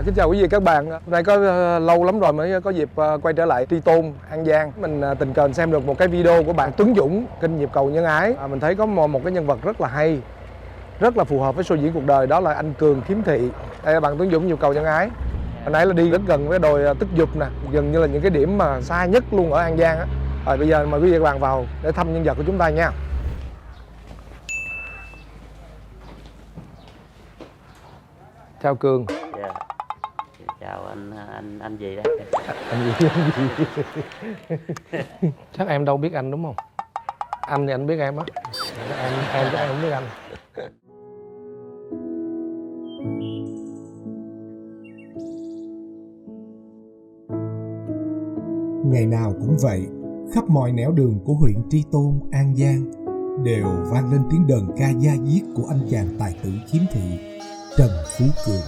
Kính chào quý vị các bạn. Hôm nay có lâu lắm rồi mới có dịp quay trở lại Tri Tôn, An Giang. Mình tình cờ xem được một cái video của bạn Tuấn Dũng, kênh Nhịp Cầu Nhân Ái. Mình thấy có một cái nhân vật rất là hay, rất là phù hợp với show diễn cuộc đời, đó là anh Cường Khiếm Thị. Đây là bạn Tuấn Dũng, Nhịp Cầu Nhân Ái. Hồi nãy là đi rất gần với đồi Tức Dục nè, gần như là những cái điểm mà xa nhất luôn ở An Giang á. Rồi bây giờ mời quý vị các bạn vào để thăm nhân vật của chúng ta nha. Chào Cường. Dạ. Chào anh gì đó. Anh gì? Chắc em đâu biết anh đúng không? Anh thì anh biết em á. Em chắc em không biết anh. Ngày nào cũng vậy, khắp mọi nẻo đường của huyện Tri Tôn, An Giang đều vang lên tiếng đờn ca da diết của anh chàng tài tử khiếm thị Trần Phú Cường.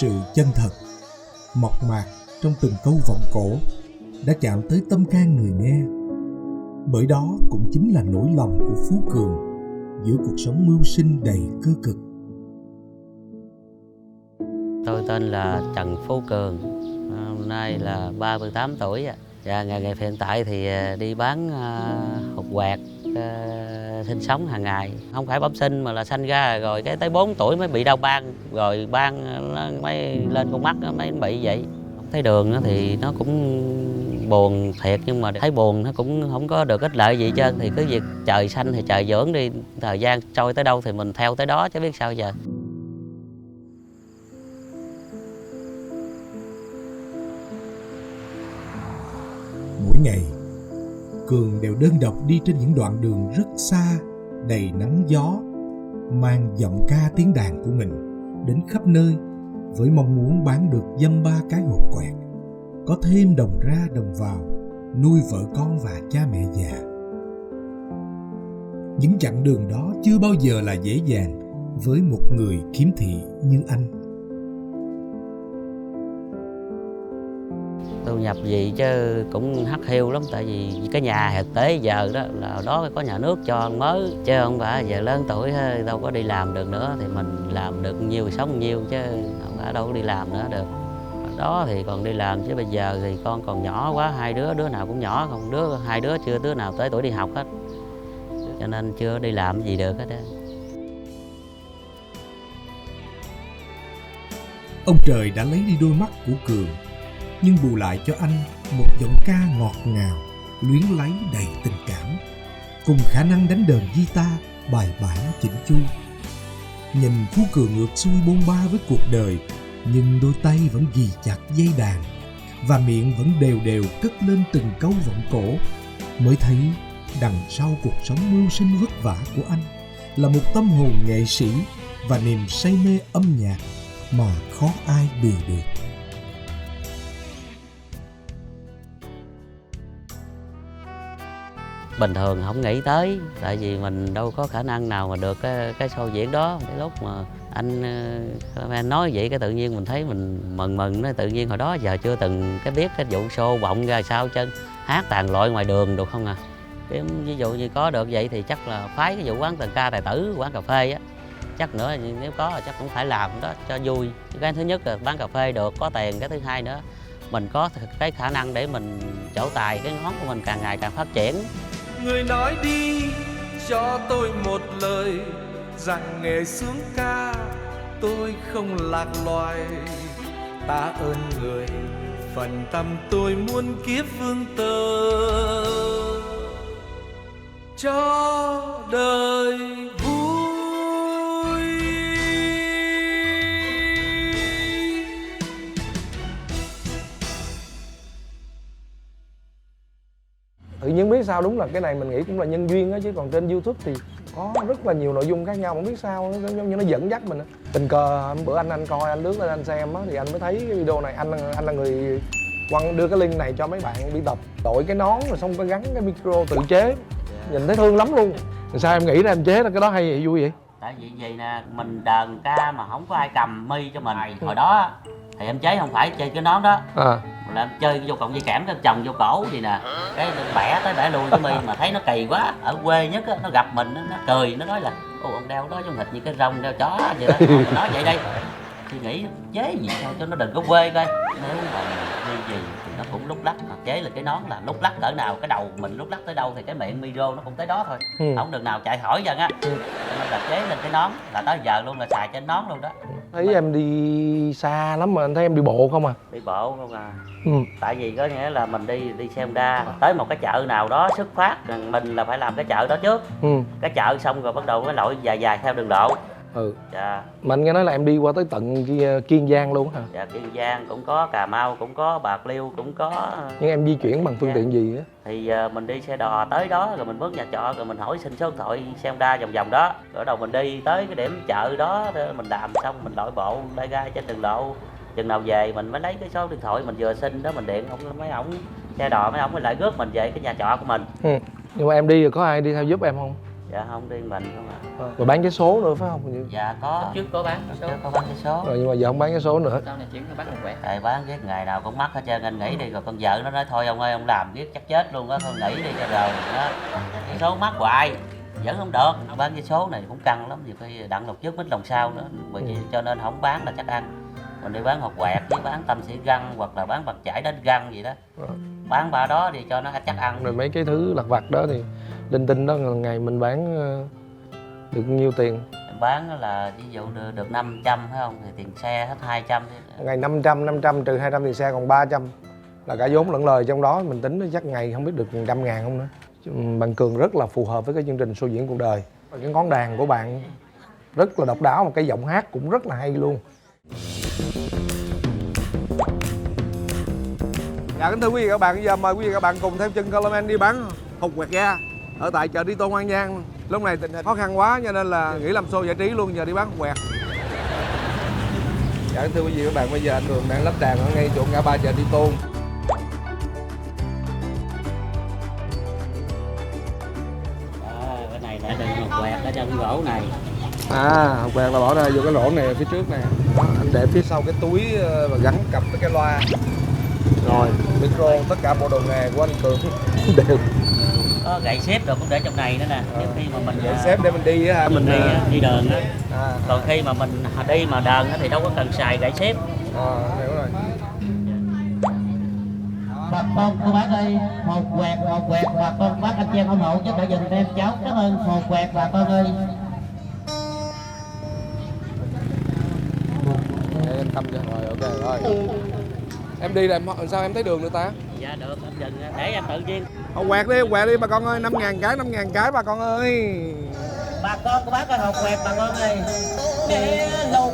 Sự chân thật, mộc mạc trong từng câu vọng cổ đã chạm tới tâm can người nghe. Bởi đó cũng chính là nỗi lòng của Phú Cường giữa cuộc sống mưu sinh đầy cơ cực. Tôi tên là Trần Phú Cường, hôm nay là 38 tuổi. Và nghề nghiệp hiện tại thì đi bán hột quẹt, sinh sống hàng ngày. Không phải bẩm sinh mà là sanh ra rồi cái tới 4 tuổi mới bị đau ban, rồi ban mới lên con mắt mới bị vậy. Thấy đường thì nó cũng buồn thiệt, nhưng mà thấy buồn nó cũng không có được ích lợi gì hết trơn. Thì cứ việc trời xanh thì trời dưỡng đi, thời gian trôi tới đâu thì mình theo tới đó chứ biết sao giờ. Mỗi ngày, Cường đều đơn độc đi trên những đoạn đường rất xa, đầy nắng gió, mang giọng ca tiếng đàn của mình đến khắp nơi với mong muốn bán được dăm ba cái hột quẹt, có thêm đồng ra đồng vào, nuôi vợ con và cha mẹ già. Những chặng đường đó chưa bao giờ là dễ dàng với một người khiếm thị như anh. Thu nhập gì chứ cũng hắt hiu lắm, tại vì cái nhà thực tế giờ đó là đó có nhà nước cho mới, chứ không phải giờ lớn tuổi đâu có đi làm được nữa, thì mình làm được nhiêu sống nhiêu chứ không phải đâu có đi làm nữa được. Đó thì còn đi làm, chứ bây giờ thì con còn nhỏ quá, hai đứa nào cũng nhỏ, không hai đứa chưa đứa nào tới tuổi đi học hết, cho nên chưa đi làm gì được hết á. Ông trời đã lấy đi đôi mắt của Cường, nhưng bù lại cho anh một giọng ca ngọt ngào, luyến láy đầy tình cảm, cùng khả năng đánh đờn guitar bài bản chỉnh chu. Nhìn Phú Cường ngược xuôi bôn ba với cuộc đời, nhưng đôi tay vẫn ghì chặt dây đàn và miệng vẫn đều đều cất lên từng câu vọng cổ, mới thấy đằng sau cuộc sống mưu sinh vất vả của anh là một tâm hồn nghệ sĩ và niềm say mê âm nhạc mà khó ai bì được. Bình thường không nghĩ tới, tại vì mình đâu có khả năng nào mà được cái show diễn đó. Cái lúc mà anh nói vậy cái tự nhiên mình thấy mình mừng nó, tự nhiên hồi đó giờ chưa từng cái biết cái vụ show bọng ra sao chân, hát tàn lội ngoài đường được không à. Cái ví dụ như có được vậy thì chắc là phái cái vụ quán tần ca tài tử, quán cà phê á, chắc nữa nếu có chắc cũng phải làm đó cho vui. Cái thứ nhất là bán cà phê được có tiền, cái thứ hai nữa mình có cái khả năng để mình trổ tài, cái ngón của mình càng ngày càng phát triển. Người nói đi cho tôi một lời rằng nghề sướng ca tôi không lạc loài. Ta ơn người phần tâm tôi muôn kiếp vương tơ, cho đời vui. Tự nhiên biết sao, đúng là cái này mình nghĩ cũng là nhân duyên á, chứ còn trên YouTube thì có rất là nhiều nội dung khác nhau, không biết sao nó giống như nó dẫn dắt mình á. Tình cờ hôm bữa anh coi, anh lướt lên anh xem á, thì anh mới thấy cái video này. Anh là người đưa cái link này cho mấy bạn biên tập, đội cái nón rồi xong có gắn cái micro tự chế, nhìn thấy thương lắm luôn. Sao em nghĩ ra em chế ra cái đó hay vậy, vui vậy? Tại vì vậy nè, mình đờn ca mà không có ai cầm mi cho mình. Hồi đó thì em chế không phải chơi cái nón đó, là em chơi vô cọng dây kẽm cái em chồng vô cổ gì nè, cái bẻ tới bẻ lui cái mi mà thấy nó kỳ quá. Ở quê nhất á, nó gặp mình nó cười, nó nói là ô ông đeo đó giống thịt như cái rong đeo chó vậy đó. Nói vậy đây thì nghĩ chế gì sao cho nó đừng có quê coi, nếu mà đi gì thì nó cũng lúc lắc, mà chế là cái nón là lúc lắc cỡ nào cái đầu mình lúc lắc tới đâu thì cái miệng micro nó cũng tới đó thôi, không được nào chạy hỏi dân á. Cho nên là chế lên cái nón là tới giờ luôn là xài trên nón luôn đó. Thấy em đi xa lắm mà anh thấy em đi bộ không à? Đi bộ không à. Tại vì có nghĩa là mình đi xe Honda tới một cái chợ nào đó xuất phát, mình là phải làm cái chợ đó trước. Cái chợ xong rồi bắt đầu cái lội dài dài theo đường lộ. Dạ. Mà anh nghe nói là em đi qua tới tận Kiên Giang luôn hả? Dạ, Kiên Giang cũng có, Cà Mau cũng có, Bạc Liêu cũng có. Nhưng em di chuyển bằng phương tiện gì á? Thì mình đi xe đò tới đó rồi mình bước nhà trọ rồi mình hỏi xin số điện thoại xe Honda vòng vòng đó. Rồi đầu mình đi tới cái điểm chợ đó mình làm xong mình lội bộ lai gai trên đường lộ. Chừng nào về mình mới lấy cái số điện thoại mình vừa xin đó mình điện mấy ổng xe đò, mấy ổng mới lại rước mình về cái nhà trọ của mình. Nhưng mà em đi rồi có ai đi theo giúp em không? Dạ không, đi mình không ạ. Rồi bán vé số nữa phải không? Dạ có. Trước có bán vé số. Có bán vé số. Rồi nhưng mà giờ không bán vé số nữa. Sau này chuyển qua bán một quẹt. Tại bán viết ngày nào cũng mắc hết trơn, anh nghỉ đi. Rồi con vợ nó nói thôi ông ơi ông làm viết chắc chết luôn á, thôi nghỉ đi cho rồi đó. Vé số mắc hoài vẫn không được. Bán vé số này cũng căng lắm, nhiều khi đặng lục trước mít lòng sau nữa, bởi vì cho nên không bán là chắc ăn. Mình đi bán hột quẹt với bán tâm sĩ găng hoặc là bán bằng chải đánh găng gì đó. Bán ba đó thì cho nó chắc ăn. Rồi mấy cái thứ lặt vặt đó thì linh tinh đó ngày mình bán được nhiêu tiền? Bán là ví dụ được 500 phải không, thì tiền xe hết 200. Ngày 500 trừ 200 tiền xe còn 300 là cả vốn lẫn lời trong đó. Mình tính chắc ngày không biết được 100.000 không nữa. Bạn Cường rất là phù hợp với cái chương trình Show Diễn Cuộc Đời. Và cái ngón đàn của bạn rất là độc đáo, một cái giọng hát cũng rất là hay luôn. Dạ kính thưa quý vị các bạn, giờ mời quý vị các bạn cùng theo chân Coleman đi bán hột quẹt ga ở tại chợ Tri Tôn An Giang. Lúc này tình hình khó khăn quá cho nên là nghĩ làm show giải trí luôn, giờ đi bán hột quẹt. Dạ kính thưa quý vị các bạn, bây giờ anh Cường đang lắp đàn ở ngay chỗ ngã ba chợ Tri Tôn. Cái này đã đựng hột quẹt ở trong gỗ này. Hột quẹt là bỏ ra vô cái lỗ này phía trước nè. Anh để phía sau cái túi và gắn cặp với cái loa. Rồi, micro, tất cả bộ đồ nghề của anh Cường đều. Có gậy xếp rồi cũng để trong này nữa nè. Nhưng khi mà mình gậy xếp để mình đi á hả? Mình đi đường á. Còn khi mà mình đi mà đờn thì đâu có cần xài gậy xếp. Hiểu rồi. Bà con cô bác ơi, hột quẹt bà con bác anh chị em ủng hộ giúp đỡ dùm em cháu, cảm ơn hột quẹt bà con ơi. Em tâm cho rồi, ok rồi. Em đi là sao em thấy đường được ta? Dạ được, anh dừng để em tự nhiên. Hột quẹt đi bà con ơi, 5.000 cái bà con ơi. Bà con cô bác ơi, hột quẹt bà con ơi. Để lột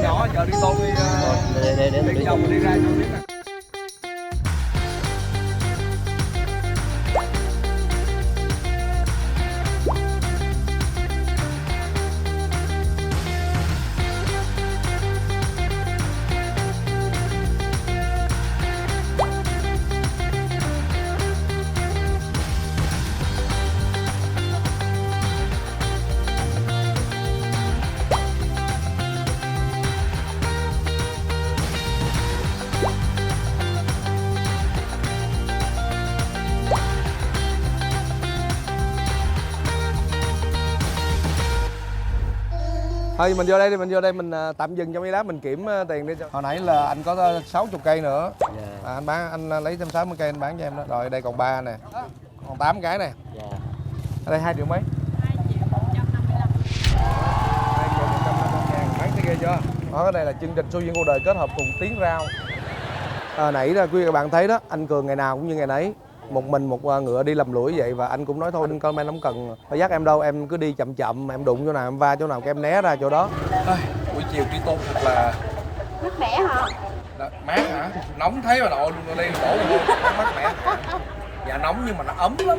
nhỏ chợ Tri Tôn đi. Để chồng đi ra cho biết nè. Thôi mình vô đây mình tạm dừng trong giây lát mình kiểm tiền đi. Hồi nãy là anh có 60 cây nữa. Anh bán, anh lấy thêm 60 cây anh bán cho em đó. Rồi đây còn 3 nè. Còn 8 cái nè. Ở đây 2 triệu mấy? 2.150.000, bán thấy ghê chưa? Đó, cái này là chương trình Show Diễn Cuộc Đời kết hợp cùng Tiếng Rao. Nãy là quý vị các bạn thấy đó, anh Cường ngày nào cũng như ngày nấy. Một mình một ngựa đi lầm lũi vậy, và anh cũng nói thôi đừng Coleman không cần phải dắt em đâu, em cứ đi chậm chậm, em đụng chỗ nào em va chỗ nào cái em né ra chỗ đó. Buổi chiều Tri Tôn thật là mát mẻ hả? Mát hả? Nóng thấy bà nội luôn, đây đổ luôn, mát mẻ. Dạ nóng nhưng mà nó ấm lắm.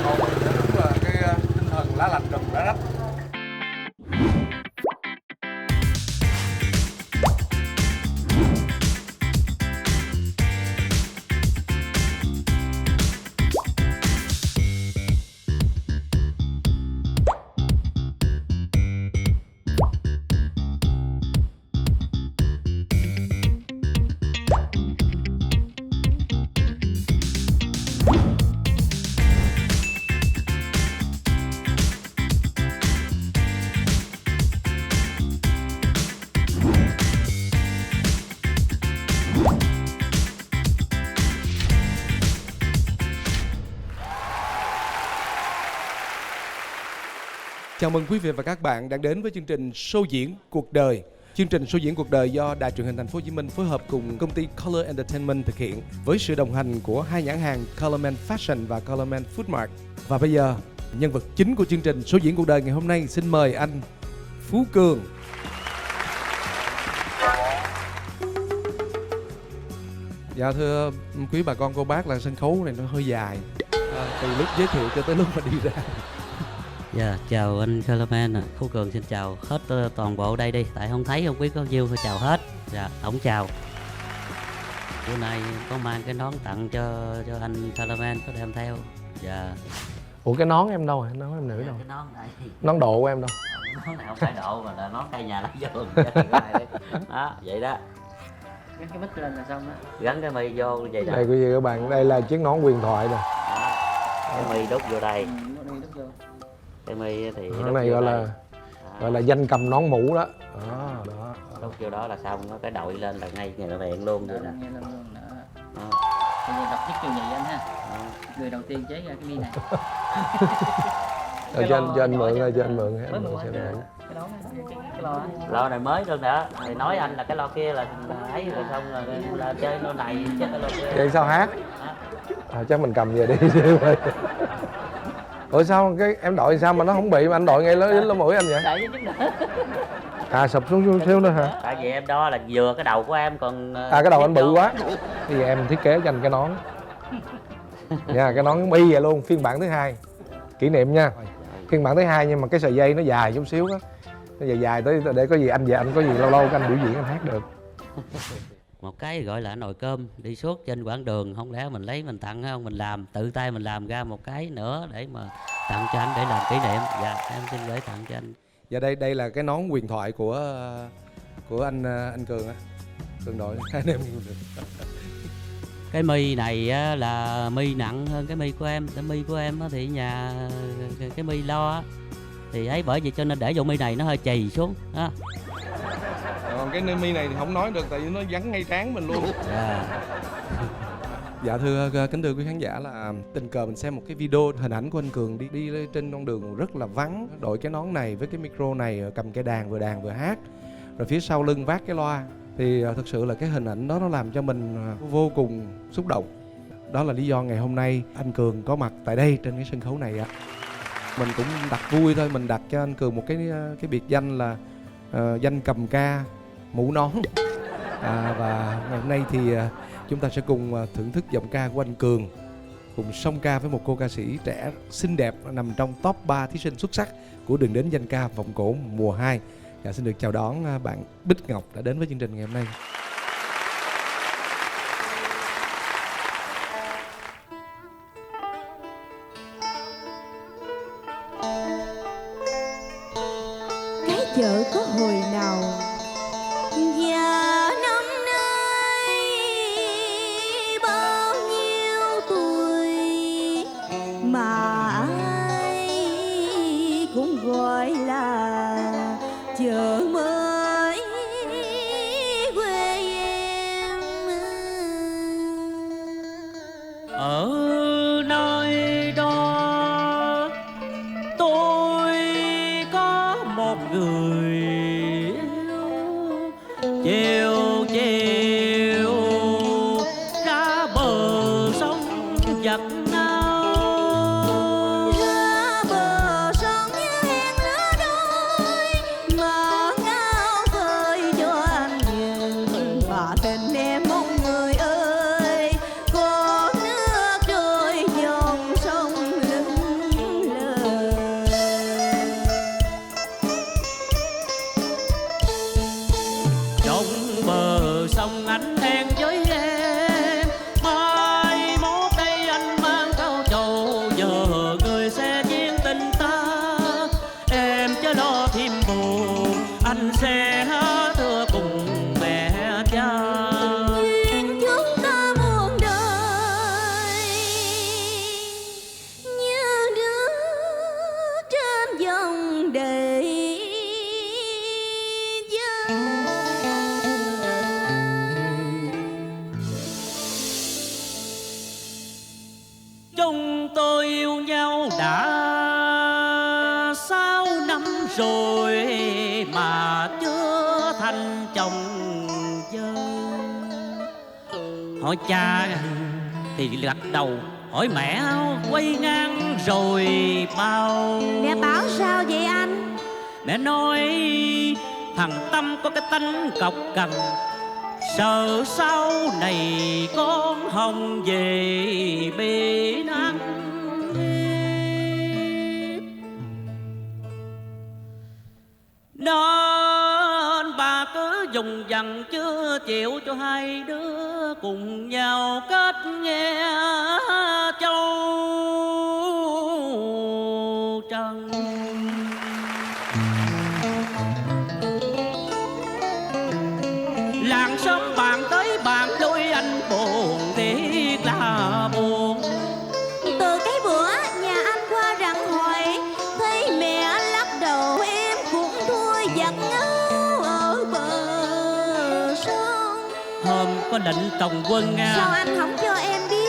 Còn đúng là cái tinh thần lá lành đùm lá rách. Chào mừng quý vị và các bạn đang đến với chương trình Show diễn cuộc đời. Chương trình Show diễn cuộc đời do Đài Truyền hình Thành phố Hồ Chí Minh phối hợp cùng công ty Color Entertainment thực hiện với sự đồng hành của hai nhãn hàng Colorman Fashion và Colorman Foodmart. Và bây giờ, nhân vật chính của chương trình Show diễn cuộc đời ngày hôm nay, xin mời anh Phú Cường. Dạ thưa quý bà con cô bác, là sân khấu này nó hơi dài, từ lúc giới thiệu cho tới lúc mà đi ra. Dạ, chào anh Colorman ạ. Phú Cường xin chào hết toàn bộ đây đi, tại không thấy không biết có nhiêu phải chào hết. Dạ, tổng chào. Bữa nay có mang cái nón tặng cho anh Colorman, có đem theo. Dạ. Ủa cái nón em đâu rồi? Nón em nữ đâu? Cái nón này. Nón độ của em đâu? Nón này không phải độ mà là nón cây nhà lá vườn. Đó, vậy đó. Gắn cái mic lên là xong đó. Gắn cái mì vô vậy đó. Đây quý vị các bạn, đây là chiếc nón huyền thoại nè. Cái mì đút vô đây. Đút vô. Cái mì thì Cái này gọi là danh cầm nón mũ đó. Đó. Đút vô đó là xong, nó cái đội lên là ngay người miệng luôn vậy nè. Nghe lên luôn đó. Đó. Bây giờ đọc chiếc kiểu nhị anh ha. Đó. Người đầu tiên chế ra cái mi này. Cho anh mượn ơi, cho anh mượn. Mới mượn cái đó, cái lo á. Lo này mới luôn đó. Thì nói anh là cái lo kia là ấy rồi xong rồi là chơi lo này chứ cái lo kia. Vậy sao hát? Chắc mình cầm về đi. Ủa sao cái em đội sao mà nó không bị mà anh đội ngay lỗ mũi anh vậy? Đợi chứ nữa. Sụp xuống xíu nữa hả? Tại vì em đo là vừa cái đầu của em còn Cái đầu anh bự quá. Thì em thiết kế cho anh cái nón. Nha, cái nón y vậy luôn, phiên bản thứ 2. Kỷ niệm nha. Phiên bản thứ 2 nhưng mà cái sợi dây nó dài chút xíu đó. Nó dài tới để có gì anh về anh có gì lâu lâu anh biểu diễn anh hát được. một cái gọi là nồi cơm đi suốt trên quãng đường, không lẽ mình lấy mình tặng không, mình làm tự tay mình làm ra một cái nữa để mà tặng cho anh để làm kỷ niệm. Dạ em xin gửi tặng cho anh. Dạ đây là cái nón huyền thoại của anh Cường á. Cường đội hai anh em. Cái mi này á, là mi nặng hơn cái mi của em. Cái mi của em á, thì nhà cái mi lo á, thì ấy bởi vì cho nên để vô mi này nó hơi chì xuống đó. Còn cái mi này thì không nói được tại vì nó gắn ngay trán mình luôn. Dạ thưa kính thưa quý khán giả, là tình cờ mình xem một cái video hình ảnh của anh Cường đi lên trên con đường rất là vắng, đội cái nón này với cái micro này, cầm cái đàn vừa hát, rồi phía sau lưng vác cái loa. Thì thực sự là cái hình ảnh đó nó làm cho mình vô cùng xúc động. Đó là lý do ngày hôm nay anh Cường có mặt tại đây trên cái sân khấu này ạ. Mình cũng đặt vui thôi, mình đặt cho anh Cường một cái biệt danh là danh cầm ca mũ nón. Và ngày hôm nay thì chúng ta sẽ cùng thưởng thức giọng ca của anh Cường, cùng song ca với một cô ca sĩ trẻ xinh đẹp nằm trong top 3 thí sinh xuất sắc của Đường Đến Danh Ca Vọng Cổ mùa 2. Dạ, xin được chào đón bạn Bích Ngọc đã đến với chương trình ngày hôm nay. Cái chợ có hồi nào và năm nay bao nhiêu tuổi mà ai cũng gọi là chợ mới quê em. Ở nơi đó tôi có một người yêu, chiều chiều ra bờ sông giặt áo. Ra bờ sông như hẹn lứa đôi mà ngao khơi cho anh nhìn và tình em mong người ơi, có nước trôi dòng sông lững lờ. Trong bờ sông anh hẹn với em, mai mốt đây anh mang cao trầu, giờ người sẽ duyên tình ta. Em chớ lo thêm buồn, anh sẽ thưa cùng mẹ cha. Duyên chúng ta muôn đời như nước trên dòng đầy dâng. Chúng tôi yêu nhau đã 6 năm rồi mà chưa thành chồng vợ. Hỏi cha thì gật đầu, hỏi mẹ quay ngang rồi bao. Mẹ bảo sao vậy anh? Mẹ nói thằng Tâm có cái tánh cọc cằn, sợ sau này con hồng về bị nắng. Nên bà cứ dùng dằn chưa chịu cho hai đứa cùng nhau kết nghe châu trần. Làng xóm bạn tới bạn đôi anh buồn thiệt là buồn. Từ cái bữa nhà anh qua rặng hỏi, thấy mẹ lắc đầu em cũng thôi giặt áo ở bờ sông. Hôm có lệnh tổng quân Nga, Sao anh không cho em biết?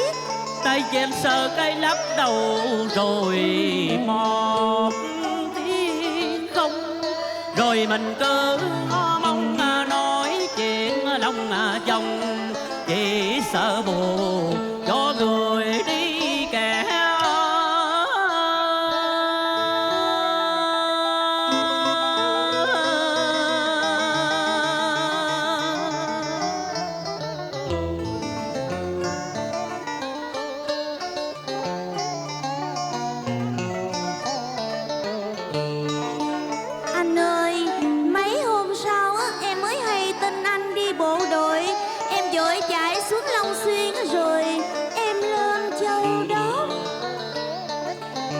tay em sờ cái lắc đầu rồi một tiếng không. Rồi mình cứ mong nói chuyện lòng chồng, chỉ sợ buồn cho người đi kẻ. Anh ơi, mấy hôm sau em mới hay tin anh đi bộ đội. Em vội chạy xuống Long Xuyên rồi em lên Châu Đốc.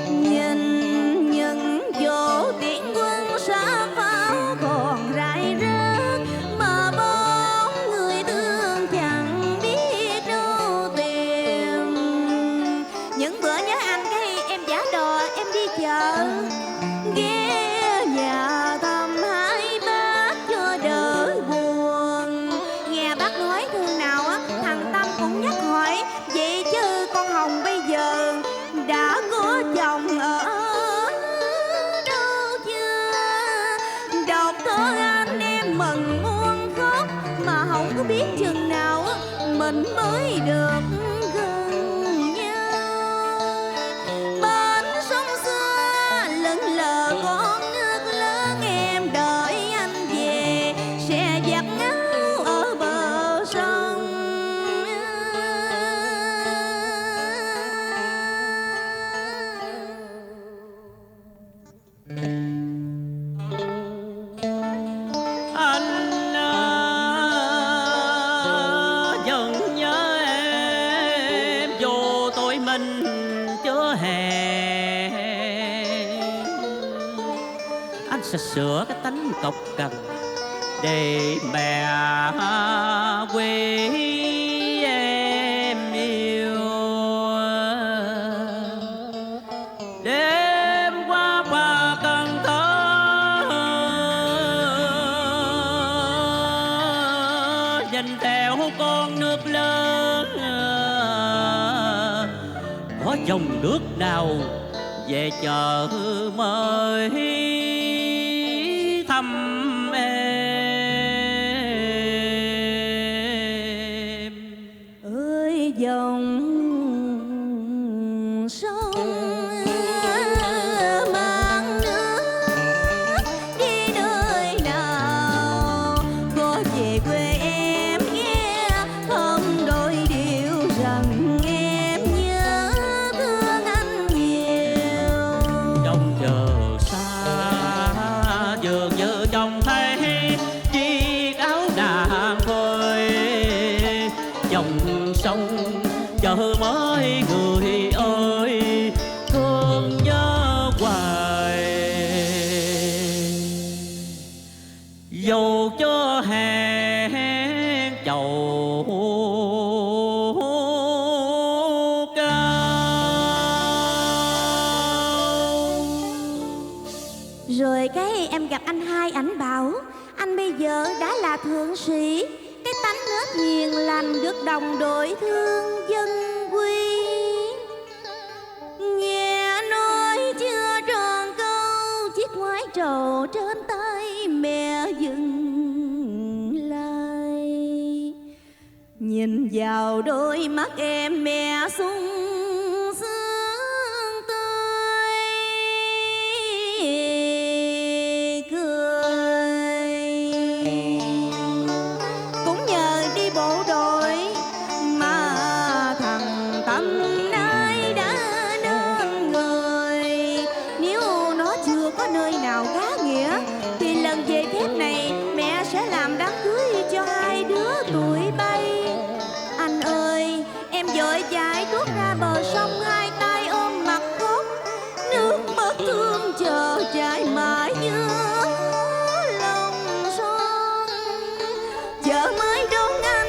Nhìn những chỗ tiễn quân xa pháo còn rải rớt, mà bóng người thương chẳng biết đâu tìm. Những bữa nhớ anh cái em giả đò em đi chợ, ghé nhà thăm hai bác cho đỡ buồn. Nghe bác nói thương nào thằng Tâm cũng nhắc hỏi, vậy chứ con Hồng bây giờ đã có chồng ở đâu chưa? Đọc thơ anh em mừng muôn khóc, mà không có biết chừng nào mình mới được gần nhau. Bên sông xưa lững lờ con nước lớn, em đợi anh về sẽ giặt áo ở bờ sông. Anh vẫn nhớ em dù tụi mình chưa hẹn. Anh sẽ sửa cái tánh cọc cằn để mẹ quý em yêu. Đêm qua qua Cần Thơ dành theo con nước lớn, có dòng nước nào về chợ mời thăm em. Ơi dòng sông mang nước đi nơi nào, có về quê em nghe không đôi điều rằng em nhớ thương anh nhiều. Trong chờ xa dường như trông thấy chiếc áo nàng phơi dòng sông, chờ mới người ơi thương nhớ hoài. Dù cho hẹn chầu cao. Rồi cái em gặp anh Hai, ảnh bảo anh bây giờ đã là thượng sĩ, cái tánh nết hiền lành được đồng đội thương dân quý. Nghe nói chưa tròn câu chiếc ngoái trầu nào trên tay mẹ dừng lại. Nhìn vào đôi mắt em mẹ sung sướng tươi cười. Cũng nhờ đi bộ đội mà thằng Tâm nay đã nên người. Nếu nó chưa có nơi nào gá nghĩa thì lần về phép này mẹ sẽ làm đám cưới cho hai đứa tuổi bay. Anh ơi, em vội chạy tuốt ra bờ sông, hai tay ôm mặt khóc, nước mắt thương chờ chạy mãi giữa lòng son. Chợ mới đón anh,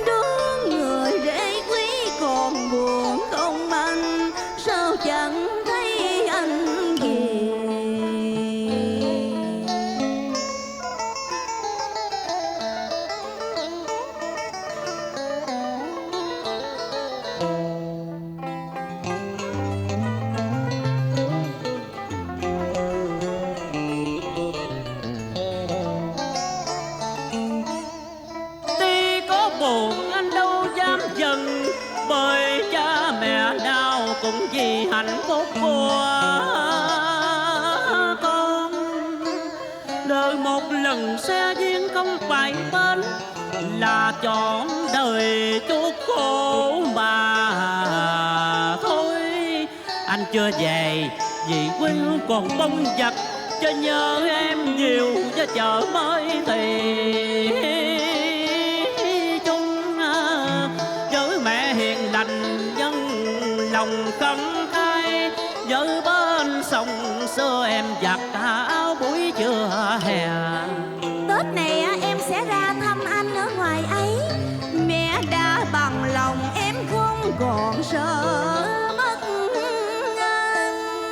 đón người rể quý còn buồn không anh, sao chẳng thấy anh về. Tuy có buồn anh đâu dám dần, bởi cha mẹ nào cũng vì hạnh phúc của con. Đời một lần xe duyên không phải bên, là chọn đời chuốc khổ mà thôi. Anh chưa về vì quê hương còn bông vặt, cho nhớ em nhiều cho chợ mới thì chung. Với mẹ hiền lành dân lòng khấn khai, với bên sông xưa em giặt áo buổi trưa hè. Tết này em sẽ ra thăm anh ở ngoài ấy, mẹ đã bằng lòng em không còn sợ mất anh.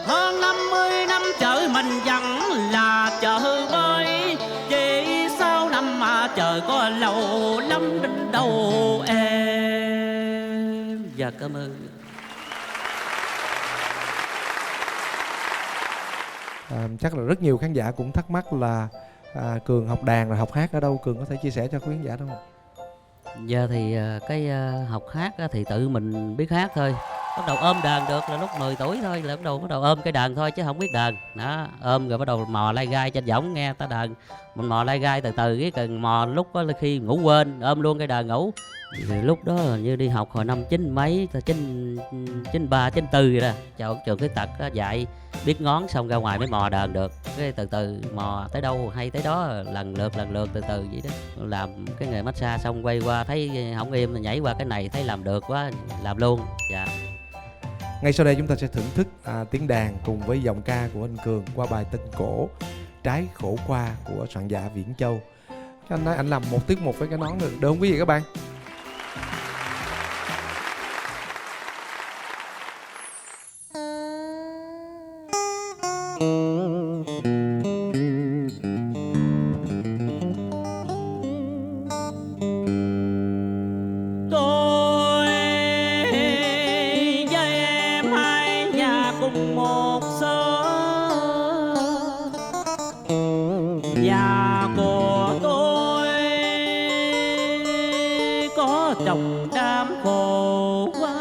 Hơn 50 năm chợ mình vẫn là chợ mới, chỉ sau năm mà chợ có lâu lắm đến đâu em. Dạ cảm ơn. Chắc là rất nhiều khán giả cũng thắc mắc là Cường học đàn rồi học hát ở đâu, Cường có thể chia sẻ cho quý khán giả đó không? Dạ thì cái học hát thì tự mình biết hát thôi. Bắt đầu ôm đàn được là lúc 10 tuổi thôi, là bắt đầu ôm cái đàn thôi chứ không biết đàn. Đó, ôm rồi bắt đầu mò lai gai trên võng nghe ta đàn. Mình mò lai gai từ từ cái cần mò lúc đó là khi ngủ quên, ôm luôn cái đàn ngủ. Thì lúc đó như đi học hồi năm 9 mấy, 93, 94 rồi đó. Chọn trường cái tật dạy biết ngón xong ra ngoài mới mò đàn được. Cái từ từ mò tới đâu hay tới đó, lần lượt từ từ vậy đó. Làm cái nghề massage xong quay qua thấy không im, nhảy qua cái này thấy làm được quá, làm luôn. Dạ. Ngay sau đây chúng ta sẽ thưởng thức tiếng đàn cùng với giọng ca của anh Cường qua bài Tình Cổ Trái Khổ Qua của soạn giả Viễn Châu. Anh nói anh làm một tiết mục với cái nón được không quý vị các bạn? Tôi với em hai nhà cùng một xóm, nhà của tôi có chồng đám khổ quá.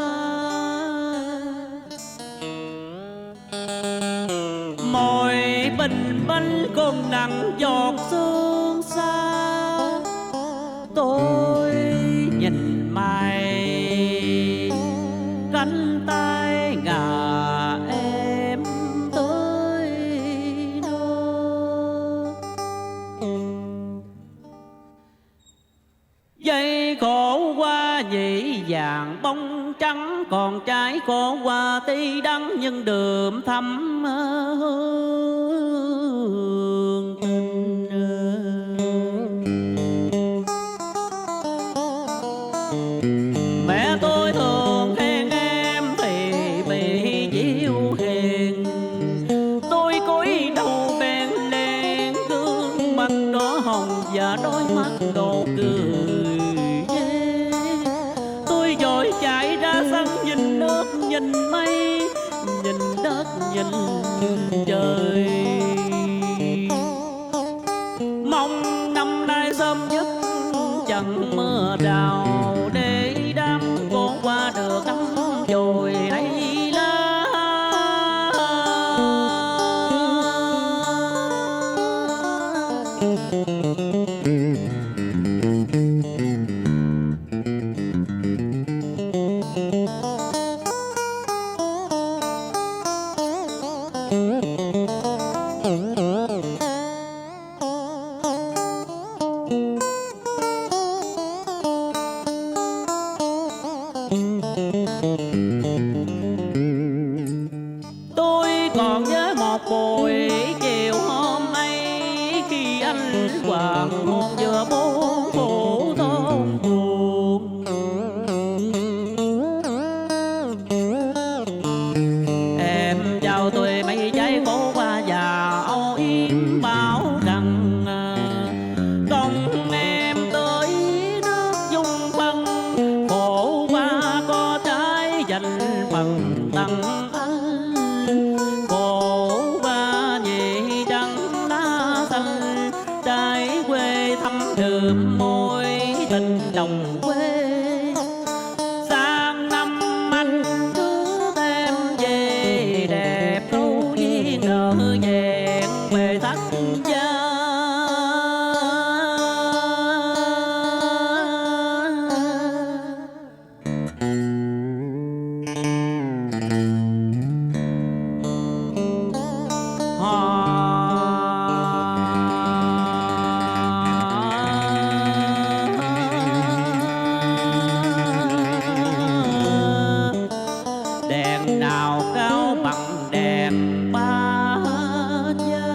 Mỗi bình minh còn nặng giọt sương xa, tôi nhìn mày cánh tay ngà em tới đâu. Dây khổ qua nhị vàng bông trắng, còn trái khổ qua tí đắng nhưng đượm thắm hương tình. Mẹ tôi thường khen em thì bị diêu hiền, tôi cúi đầu bèn lên gương mặt đỏ hồng và đôi mắt đồ cười. Tôi vội chạy ra sân nhìn nước nhìn mây, nhìn đất nhìn trời. dành phần tặng anh. Cổ ba nhị trắng lá xanh, trái quê thắm đượm môi tình đồng quê. Sang năm anh rước em về, đẹp câu duyên nợ vẹn về thắt gia. Đèn nào cao bằng đèn ba gia,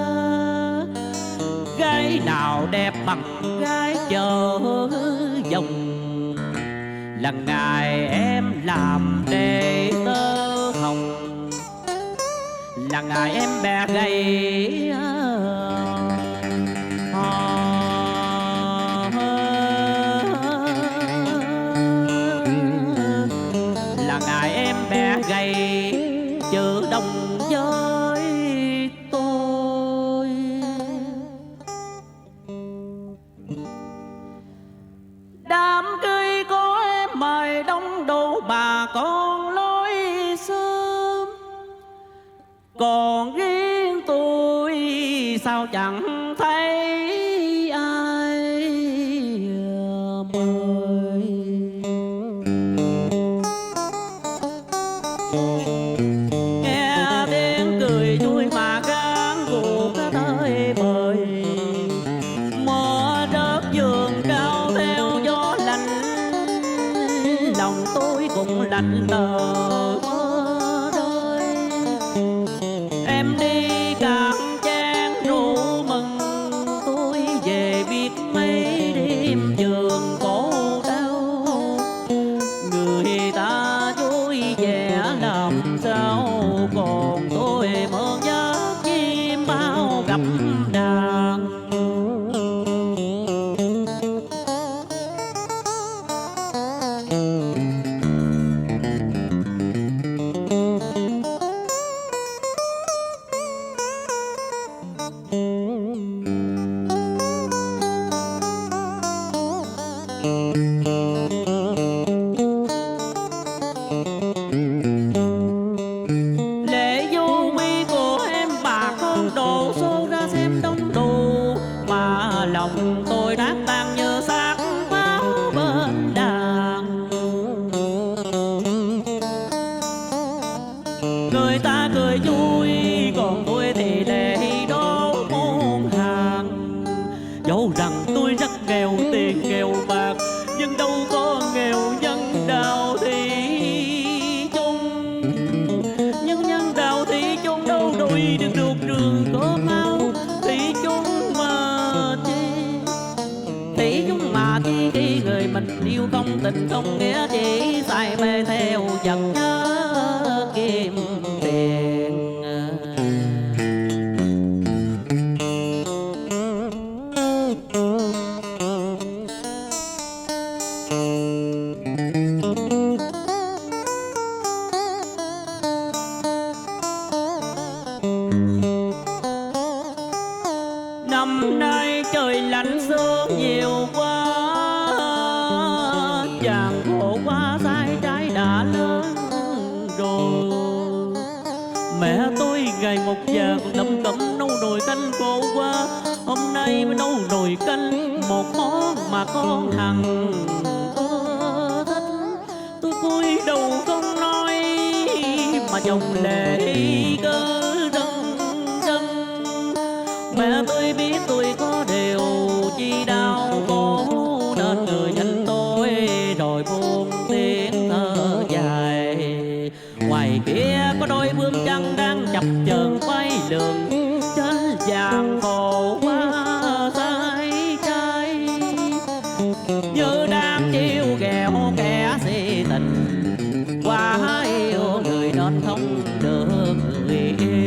gái nào đẹp bằng gái chợ dòng. Lần ngày em làm đệ tơ hồng, lần ngày em bé gầy. Là ngày em bé gầy chữ đồng với tôi. Đám cưới của em mời đông đủ bà con lối sớm, còn riêng tôi sao chẳng thấy ai mời. Nghe tiếng cười vui mà gan cuộc tới bời, mưa rớt giường cao theo gió lạnh, lòng tôi cũng lạnh lờ mưa rơi. Em đi cạn chén rượu mừng, tôi về biết mấy đêm giường khổ đau. Người ta vui vẻ làm sao, còn tôi mơ giấc chim bao gặp đàn. Lễ vô mi của em bà con đổ xô ra xem đông đủ, mà lòng tôi đã tan như xác pháo bên đàn. Người ta cười vui, còn tôi thì lệ đổ muôn hàng. Dẫu rằng tôi rất nghèo tiền nghèo bạc, nhưng đâu có nghèo nhân đạo thì chung. Nhưng nhân đạo thì chung đâu đổi được trường có máu thì chung mà chi. Thì chung mà chi khi người mình yêu không tình không nghĩa, chỉ say mê theo vật nhớ kim tiền. Năm nay trời lạnh sương nhiều quá, chàng khổ quá sai trái đã lớn rồi. Mẹ tôi ngày một giờ còn đậm cẩm nấu nồi canh khổ quá, hôm nay mới nấu nồi canh một món mà con hằng ưa thích. Tôi cúi đầu không nói mà dòng lệ cứ rưng rưng. Mẹ tôi biết tôi có điều chi đau khổ, nên người nhìn tôi rồi buông tiếng thở dài. Ngoài kia có đôi bướm trắng đang chập chờn quay lường, trên vàng khổ quá sai trái. Như đang chiêu ghẹo kẻ si tình, quá yêu người nên không được người yêu.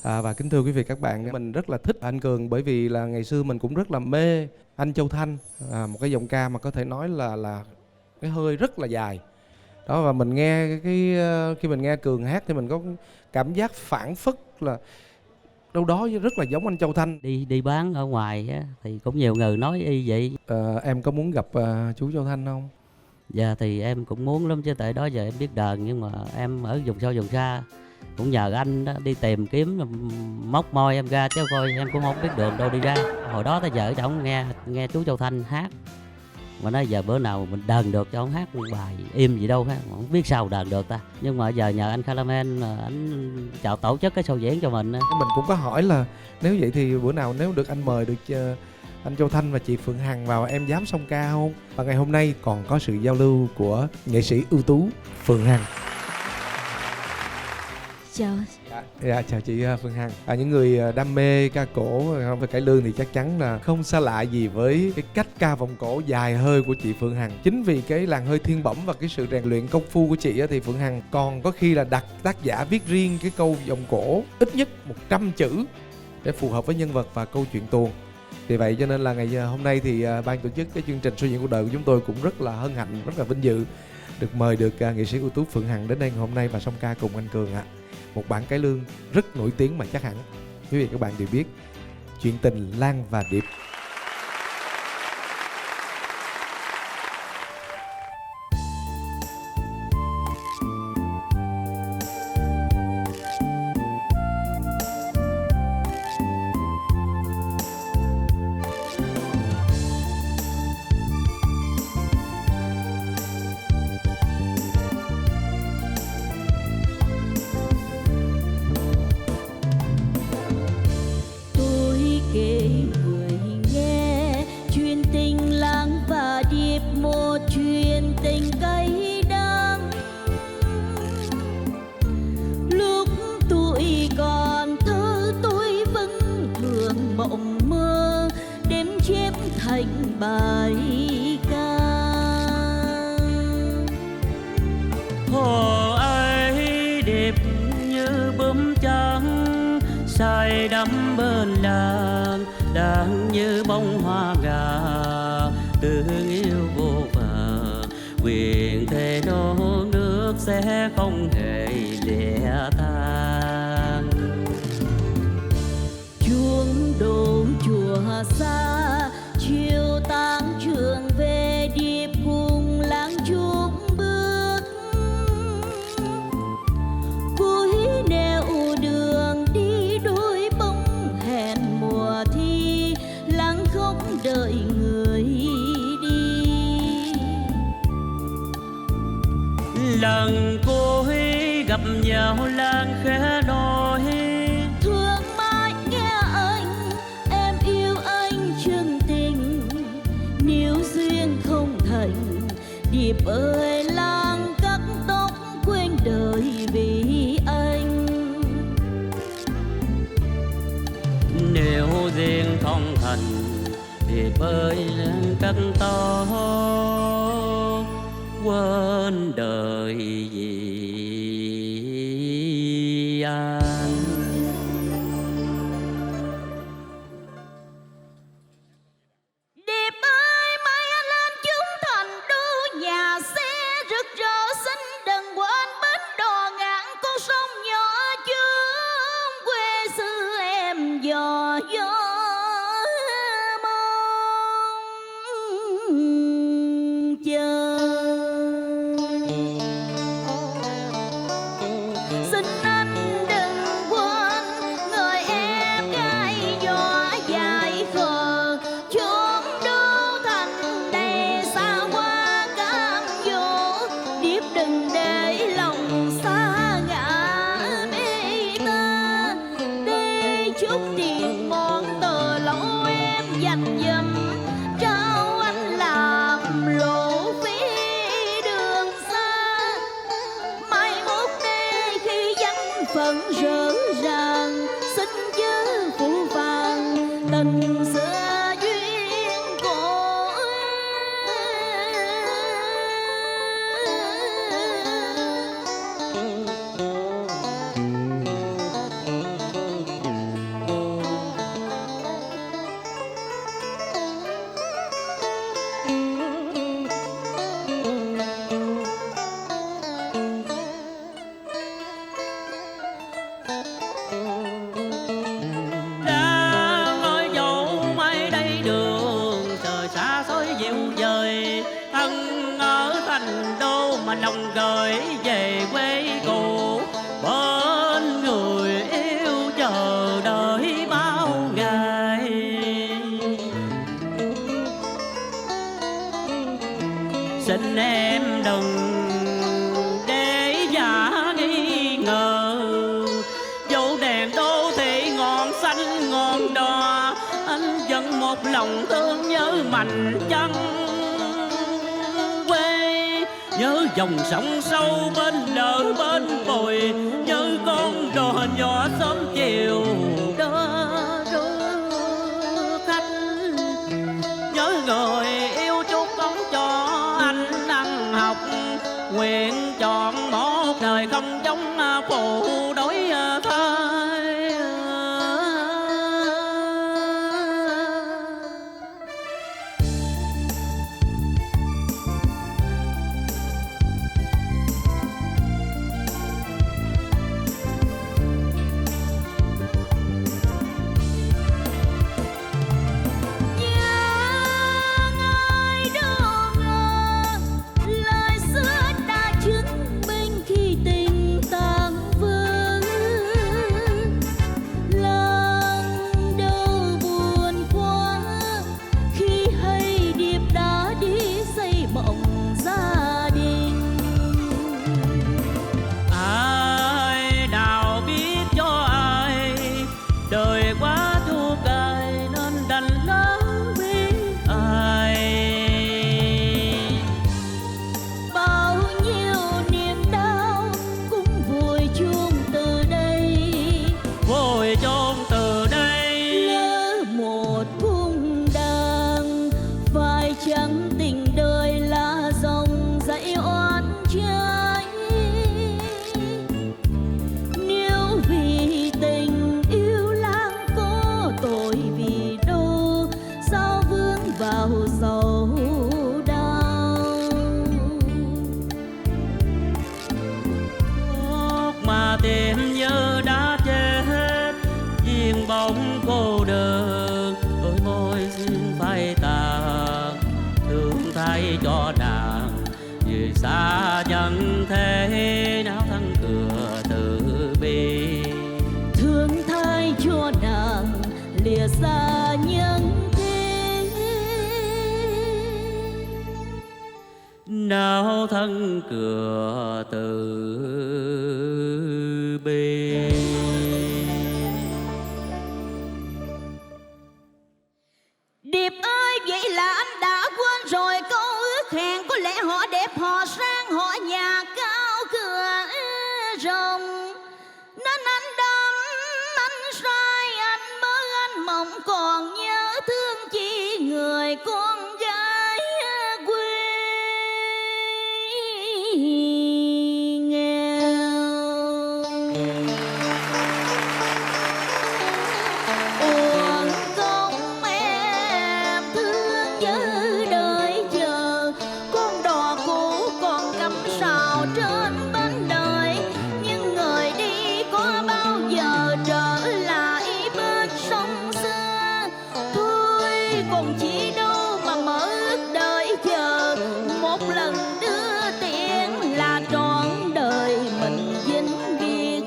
Và kính thưa quý vị các bạn, mình rất là thích anh Cường bởi vì là ngày xưa mình cũng rất là mê anh Châu Thanh, một cái giọng ca mà có thể nói là cái hơi rất là dài. Đó, và mình nghe khi mình nghe Cường hát thì mình có cảm giác phảng phất là đâu đó rất là giống anh Châu Thanh. Đi bán ở ngoài á, thì cũng nhiều người nói y vậy. Em có muốn gặp chú Châu Thanh không? Dạ thì em cũng muốn lắm chứ tại đó giờ em biết đờn, nhưng mà em ở vùng sâu vùng xa, cũng nhờ anh đó đi tìm kiếm móc môi em ra chứ coi em cũng không biết đường đâu đi ra. Hồi đó tới giờ cháu nghe chú Châu Thanh hát mà nói giờ bữa nào mình đờn được cho ông hát một bài im gì đâu ha, không biết sao đờn được ta. Nhưng mà giờ nhờ anh Kalamen anh chào tổ chức cái show diễn cho mình. Mình cũng có hỏi là nếu vậy thì bữa nào nếu được anh mời được anh Châu Thanh và chị Phượng Hằng vào Em Dám Song Ca không? Và ngày hôm nay còn có sự giao lưu của nghệ sĩ ưu tú Phượng Hằng. Chào. Dạ, chào chị Phương Hằng. Những người đam mê ca cổ về cải lương thì chắc chắn là không xa lạ gì với cái cách ca vọng cổ dài hơi của chị Phương Hằng. Chính vì cái làn hơi thiên bẩm và cái sự rèn luyện công phu của chị thì Phương Hằng còn có khi là đặt tác giả viết riêng cái câu vọng cổ ít nhất 100 chữ để phù hợp với nhân vật và câu chuyện tuồng. Vì vậy cho nên là ngày hôm nay thì ban tổ chức cái chương trình Show Diễn Cuộc Đời của chúng tôi cũng rất là hân hạnh, rất là vinh dự được mời được nghệ sĩ ưu tú Phượng Hằng đến đây ngày hôm nay và song ca cùng anh Cường ạ. Một bản cải lương rất nổi tiếng mà chắc hẳn quý vị các bạn đều biết, Chuyện Tình Lan và Điệp. say đắm bên làng đang như bông hoa gà thương yêu vô bờ, quyền thề non nước sẽ không hề lìa tan. Chuông đổ chùa xa chiều tang trường về, điệp cùng làng chung bước cuối nẻo đường đi, đôi bóng hẹn mùa thi lắng khóc đợi người đi. Lần cuối gặp nhau làng khẽ nói thương mãi nghe anh, em yêu anh chân tình, nếu duyên không thành điệp ơi làng cắt tóc quên đời vì anh. Nếu duyên không thành điệp ơi làng cắt tóc quên đời vì anh. Điệp ơi mai anh lên chúng thành đô, nhà xe rực rỡ xinh đừng quên bến đò ngạn con sông nhỏ chướng quê xưa em dò dò mong chờ. Xin anh đừng quên người em gái nhỏ dài khờ, chốn đô thành đầy xa hoa cam dỗ, điệp đừng để lòng xa ngã mê ta. Để chút tiền món tờ lỗ em dành dùm, trao anh làm lộ phí đường xa. Mai mốt đây khi danh phận rỡ ràng, xin chớ phụ vàng tình xưa duyên cổ. Đang ơi dẫu mai đây đường trời xa xôi dịu dời, thân ở thành đô mà lòng gửi về quê cũ, bên người yêu chờ đợi bao ngày. Xin em đừng để giả nghi ngờ, dẫu đèn đô thị ngọn xanh ngọn đỏ, anh vẫn một lòng thương nhớ mạnh chân quê. Nhớ dòng sông sâu bên lỡ bên bồi, nhớ con đò nhỏ sớm chiều đưa khách. Nhớ người yêu chúc con cho anh ăn học, nguyện chọn một đời không giống phụ đối thay. Ai đâu ngờ lời xưa đã chứng minh khi tình tàn vương. Lòng đâu buồn quá khi hay điệp đã đi xây mộng gia đình. Ai nào biết cho ai đời quá thua cay nên đành lỡ biết ai. Bao nhiêu niềm đau cũng vùi chôn từ đây, Vội chôn từ đây. lỡ một cung đàn phải chăng tình đời là dòng dãy oán trái. Nếu vì tình yêu lang có tội vì đâu, sao vướng vào sầu đau. Thuốc mà tìm như đã chết, viên bóng cô đơn, đôi môi xin phai tàn. Thương thay cho nàng vì xa chẳng thể nào thắng cửa từ bi. Thương thay cho nàng lìa xa nhân thế, nào thân cửa từ bi. Điệp ơi, vậy là anh đã quên rồi câu ước hẹn. Có lẽ họ đẹp, họ sang, họ nhà cao cửa rồng, nên anh đắm anh sai, anh mơ anh mộng, còn nhớ thương chỉ người con gái quê nghèo. Uổng công em thương nhớ đợi chờ, con đò cũ còn cắm sào trên bến đời. Nhưng người đi có bao giờ trở lại bên sông xưa. Thôi còn chỉ đâu mà mơ ước đợi chờ, một lần đưa tiền là trọn đời mình vĩnh biệt.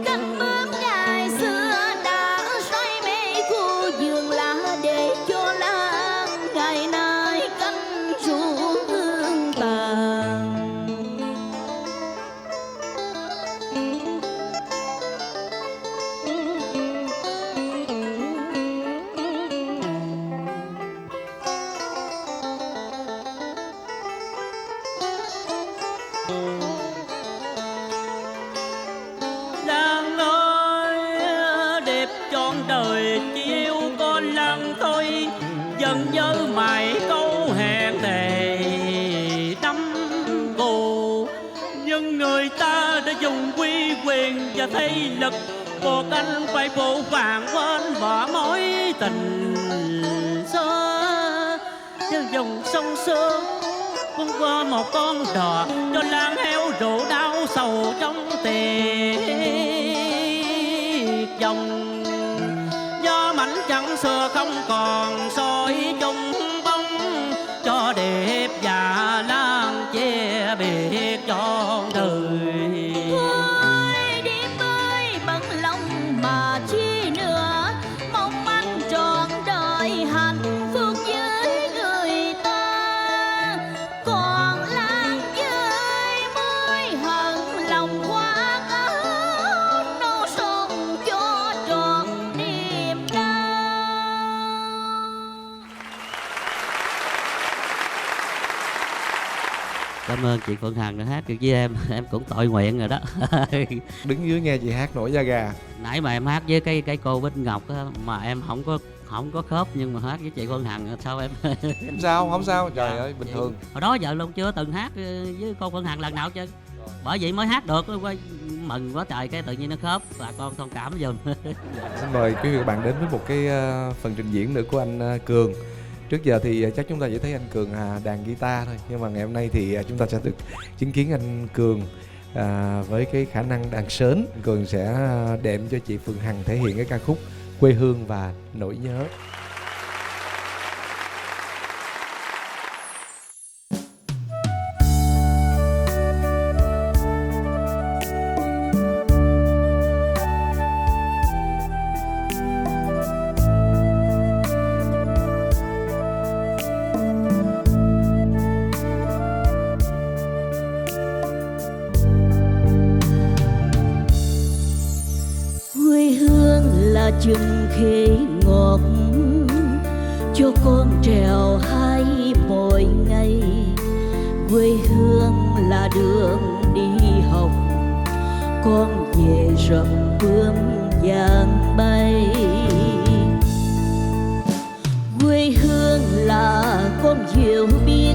Cách bước ngày xưa đã say mê khu vườn lá, để cho lá ngày nay cánh ruộng hương tàn. Đang nói đẹp trọn đời chỉ yêu con lăng thôi, dần nhớ mãi câu hẹn thề đắm cù. Nhưng người ta đã dùng uy quyền và thế lực, buộc anh phải vô vàng quên bỏ mối tình xưa. Theo dòng sông xưa quân qua một con đò, cho lang heo rượu đau sầu trong tiền. đồng. Do mảnh trăng xưa không còn soi chung bóng, cho đẹp và lan che biệt cho đời. Thôi điệp ơi bận lòng mà chi nữa, mong anh trọn đời hạnh phúc với người ta. Còn Lan với mới hận lòng khoác áo nô sông cho trọn niềm đau. Cảm ơn chị Phượng Hằng đã hát được với em cũng tội nguyện rồi đó. Đứng dưới nghe chị hát nổi da gà. Nãy mà em hát với cái cô Bích Ngọc á, mà em không có khớp, nhưng mà hát với chị Phương Hằng sao em Không sao, trời ơi, bình thường. hồi đó giờ luôn chưa từng hát với cô Phương Hằng lần nào chứ, bởi vậy mới hát được. Mừng quá trời, cái tự nhiên nó khớp, bà con thông cảm giùm. Xin mời quý vị và các bạn đến với một cái phần trình diễn nữa của anh Cường. Trước giờ thì chắc chúng ta chỉ thấy anh Cường đàn guitar thôi, nhưng mà ngày hôm nay thì chúng ta sẽ được chứng kiến anh Cường với cái khả năng đàn sến. Anh Cường sẽ đệm cho chị Phương Hằng thể hiện cái ca khúc Quê Hương và Nỗi Nhớ. Quê hương là chừng khế ngọt cho con trèo hay mỗi ngày. Quê hương là đường đi học, con về rập bướm vàng bay. Quê hương là con diều biết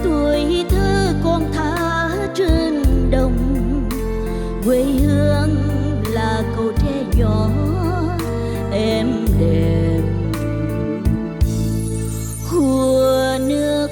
tuổi thơ con thả trên đồng. Quê hương là câu tre nhỏ em đẹp hùa nước.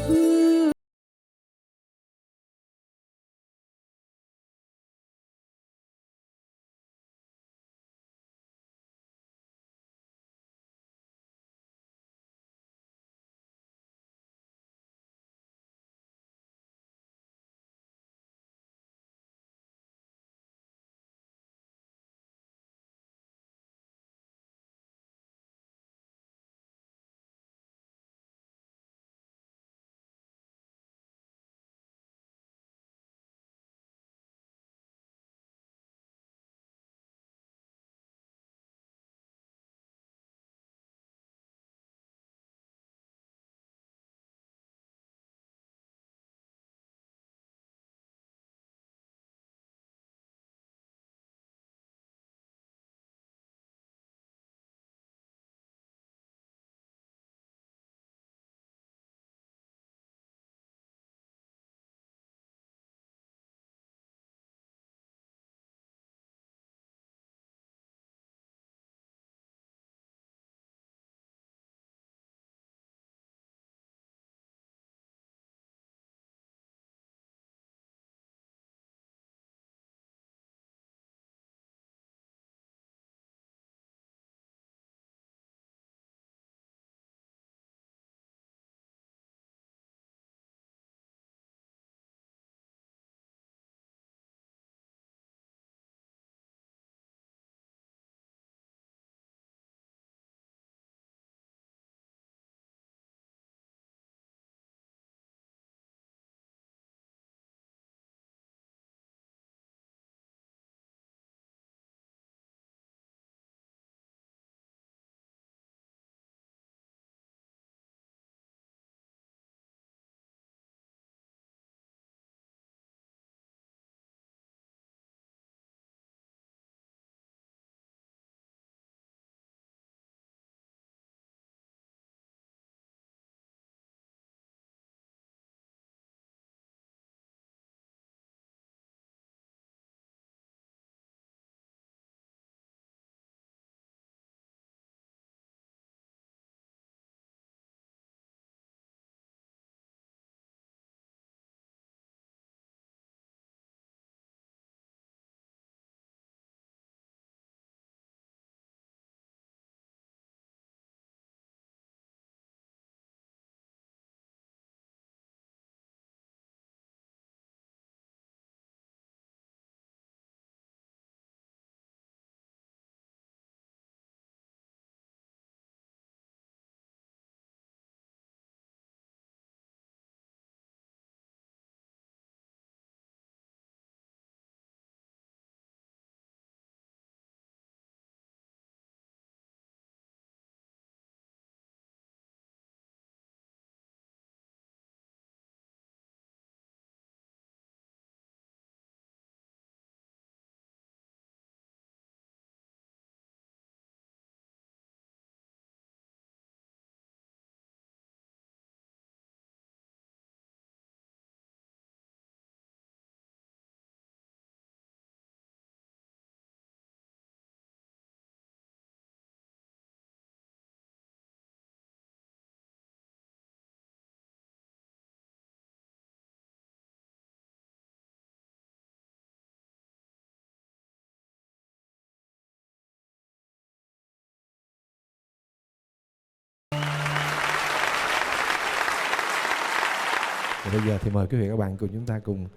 bây giờ thì mời quý vị và các bạn cùng chúng ta cùng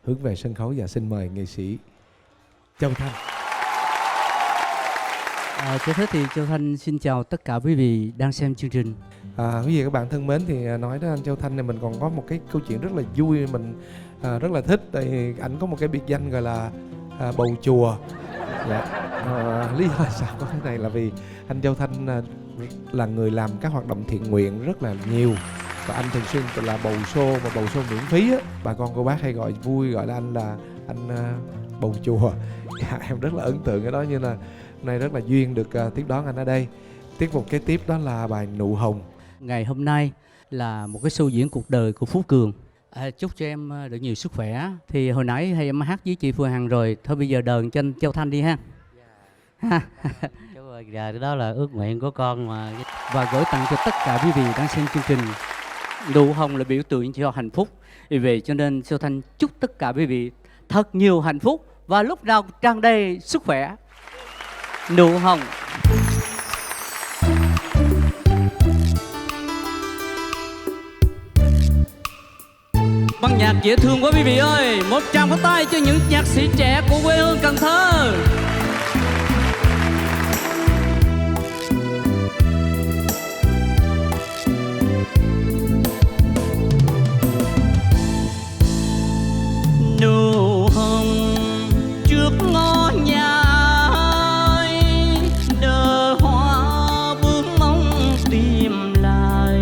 hướng về sân khấu và xin mời nghệ sĩ Châu Thanh. Trước hết thì Châu Thanh xin chào tất cả quý vị đang xem chương trình. Quý vị và các bạn thân mến, thì nói đến anh Châu Thanh này mình còn có một cái câu chuyện rất là vui, mình rất là thích. Tại vì ảnh có một cái biệt danh gọi là bầu chùa. Dạ. Lý do sao có thế này là vì anh Châu Thanh là người làm các hoạt động thiện nguyện rất là nhiều, và anh thường xuyên là bầu xô, mà bầu xô miễn phí á, bà con cô bác hay gọi vui gọi là anh bầu chùa. Dạ, em rất là ấn tượng cái đó, như là hôm nay rất là duyên được tiếp đón anh ở đây. Tiết mục kế tiếp đó là bài Nụ Hồng. Ngày hôm nay là một cái show diễn cuộc đời của Phú Cường. Chúc cho em được nhiều sức khỏe. Thì hồi nãy hay em hát với chị Phương Hằng rồi, thôi bây giờ đờn cho anh Châu Thanh đi ha. Giờ đó là ước nguyện của con mà. Và gửi tặng cho tất cả quý vị đang xem chương trình. Nụ hồng là biểu tượng cho hạnh phúc. Vì vậy cho nên Châu Thanh chúc tất cả quý vị thật nhiều hạnh phúc và lúc nào tràn đầy sức khỏe. Nụ hồng. Ban nhạc dễ thương quá quý vị ơi. Một tràng pháo tay cho những nhạc sĩ trẻ của quê hương Cần Thơ. Nụ hồng trước ngõ nhà ai, đờ hoa bước mong tìm lại,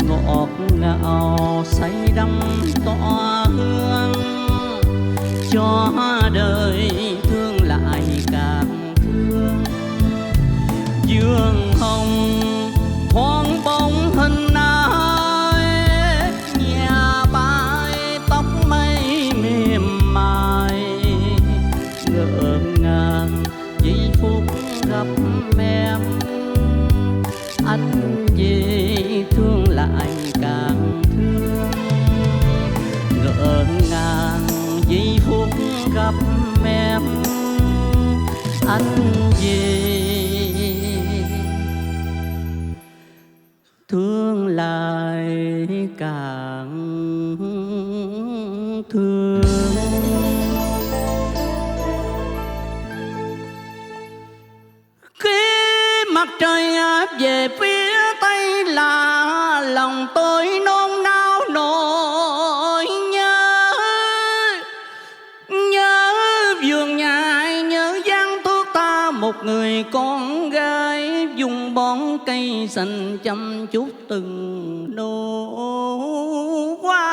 ngọt ngào say đắm tỏa hương, cho đời thương lại càng thương. Dương hồng hoang bóng hình ai, nhà bay tóc mây mềm mại, ngỡ ngàng giây phút gặp em, anh về thương lại càng thương. Ngỡ ngàng giây phút gặp em, anh về thương lại càng thương. Khi mặt trời áp về phía tây là lòng tôi nôn nao nỗi nhớ. Nhớ vườn nhà, nhớ dáng thuốc ta một người con gái, dùng bón cây xanh chăm chút từng nụ hoa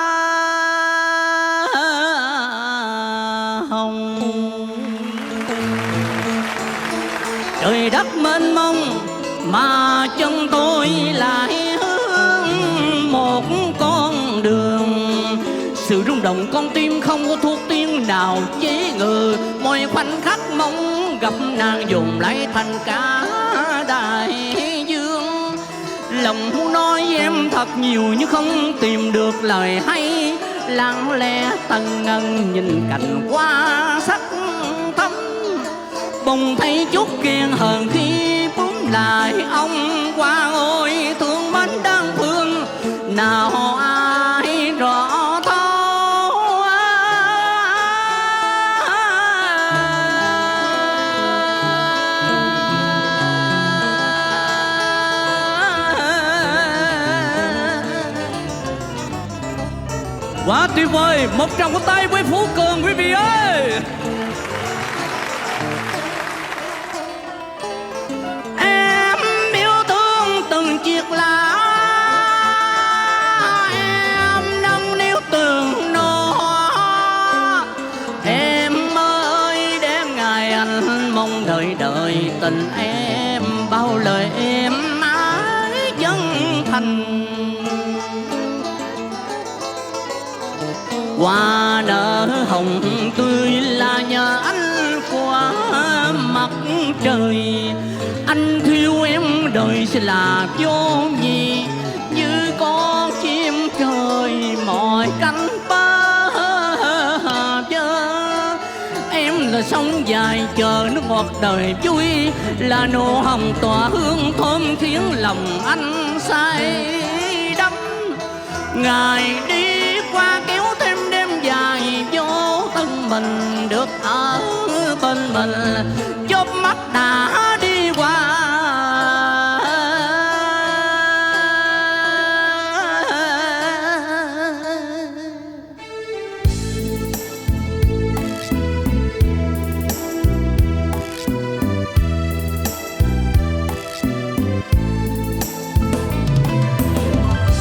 hồng. Trời đất mênh mông mà chân tôi lại hướng một con đường. Sự rung động con tim không có thuốc tiên nào chế ngự, mỗi khoảnh khắc mong gặp nàng dồn lại thành cả đại dương. Lòng muốn nói em thật nhiều nhưng không tìm được lời hay, lặng lẽ tần ngần nhìn cảnh hoa sắc thắm, bỗng thấy chút ghen hờn khi bướm lại ông qua. Ôi thương mến đáng thương nào ai rõ thấu. Quá tuyệt vời, một tràng pháo tay với Phú Cường quý vị ơi. Em yêu thương từng chiếc lá, em nâng niu từng nụ hoa. Em ơi đêm ngày anh mong đợi đợi tình em, bao lời em ái chân thành. Hoa nở hồng tươi là nhờ anh qua mặt trời. Anh thiếu em đời sẽ là vô nhị, như con chim trời mọi cánh bơ vơ. Em là sông dài chờ nước ngọt đời vui, là nụ hồng tỏa hương thơm khiến lòng anh say đắm. ngày đi qua kéo thêm đêm dài, vô thân mình được ở bên mình, chớp mắt đã đi qua.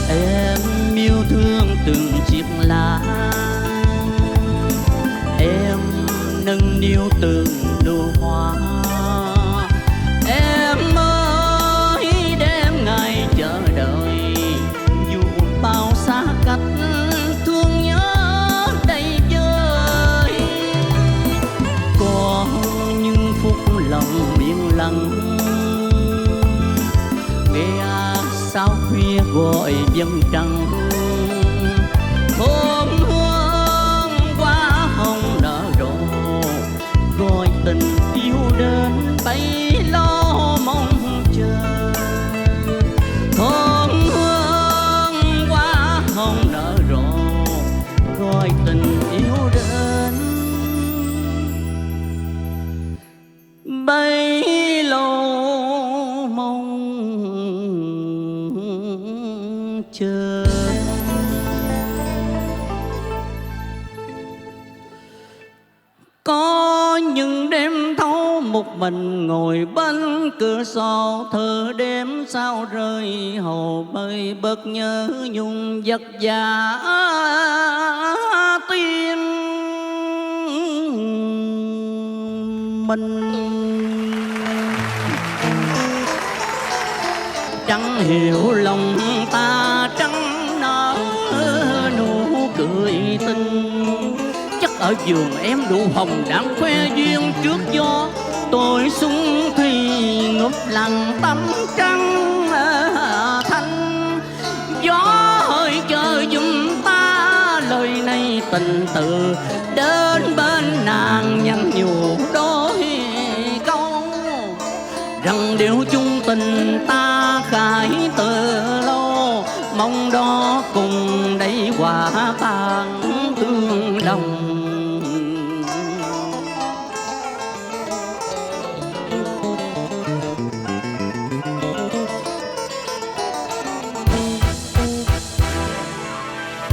Em yêu thương từng chiếc lá, em nâng niu từng nụ hoa. Em ơi đêm ngày chờ đợi, dù bao xa cách thương nhớ đầy vơi. Có những phút lòng yên lặng, nghe sao khuya gọi vầng trăng. Hôm hương hoa hồng nở rộ, gọi tình yêu đến bay lo mong chờ. Hôm hương hoa hồng nở rộ, gọi tình yêu đến bay lo mong chờ. Có những đêm thâu một mình ngồi bên cửa sổ, thơ đêm sao rơi hồ bơi, bớt nhớ nhung vất vả tim mình. Chẳng hiểu lòng ta trắng nở nụ cười tình, chắc ở giường em đủ hồng đang khoe duyên trước gió. Tôi sung thì ngúp lặng tấm trăng thanh, gió hơi chờ giùm ta lời này tình từ, đến bên nàng nhắn nhủ đôi câu rằng điều chung tình ta khải từ lâu. Mong đó cùng đây hòa tan tương đồng.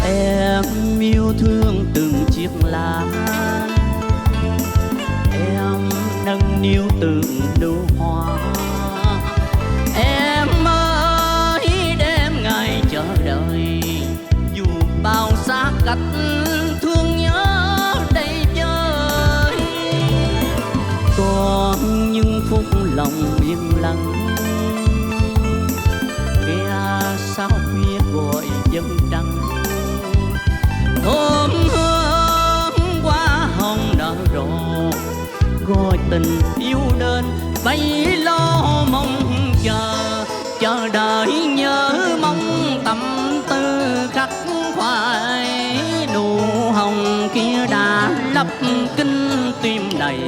Em yêu thương từng chiếc lá, em nâng niu từng nụ hoa. Em ơi đêm ngày chờ đợi, dù bao xa cách thương nhớ đầy vơi. Còn những phút lòng yên lặng, nghe sao khuya gọi vầng trăng. Hôm hương hoa hồng nở rộ, gọi tình yêu đến bay lo mong chờ. Chờ đợi nhớ mong tâm tư khắc khoải, nụ hồng kia đã lấp kín tim này.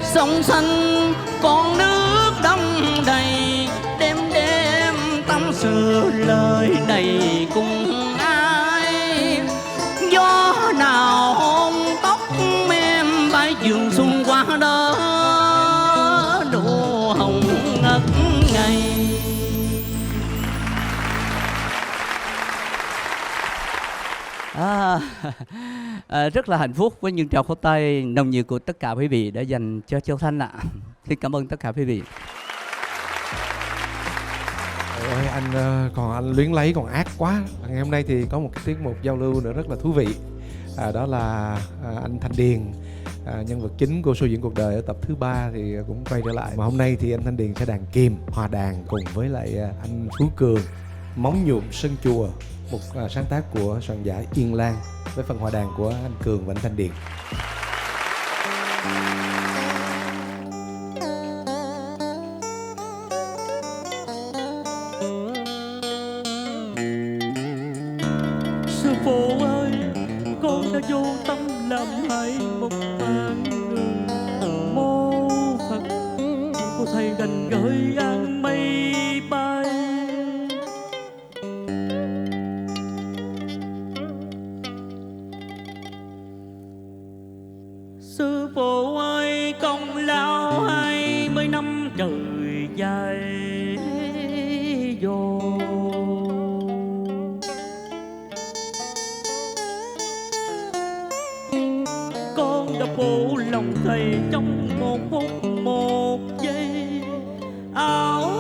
Sông xanh con nước đông đầy, đêm đêm tâm sự lời đầy cùng ai. Gió nào ôm tóc em bay giường xuân qua đó, nụ hồng ngất ngây. Rất là hạnh phúc với những tràng pháo tay nồng nhiệt của tất cả quý vị đã dành cho Châu Thanh ạ. Xin cảm ơn tất cả quý vị. Ôi, anh luyến lấy còn ác quá. Ngày hôm nay thì có một cái tiết mục giao lưu nữa rất là thú vị. Đó là anh Thanh Điền, nhân vật chính của show diễn cuộc đời ở tập thứ 3 thì cũng quay trở lại. Mà hôm nay thì anh Thanh Điền sẽ đàn kìm, hòa đàn cùng với lại anh Phú Cường, Móng Nhuộm Sân Chùa, một sáng tác của soạn giả Yên Lan với phần hòa đàn của anh Cường và anh Thanh Điền. Sư phụ ơi, con đã vô tâm làm hại một vạn người. Mô Phật, cô thầy đành gửi an mây bay. trong một phút một giây. Áo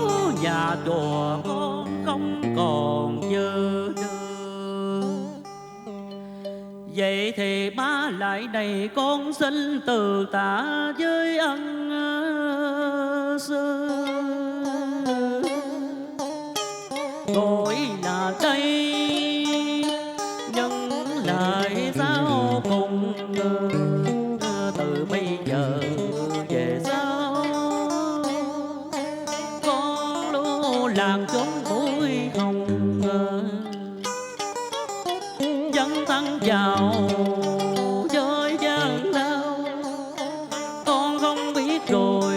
nhà chùa con không còn nhớ nữa. Vậy thì ba lại đây con xin từ tạ với ân sư. Gọi là đây nhân lại sao cùng, từ bây giờ về sau con lưu làng chốn mũi hồng, dấn thân vào với gian lao. Con không biết rồi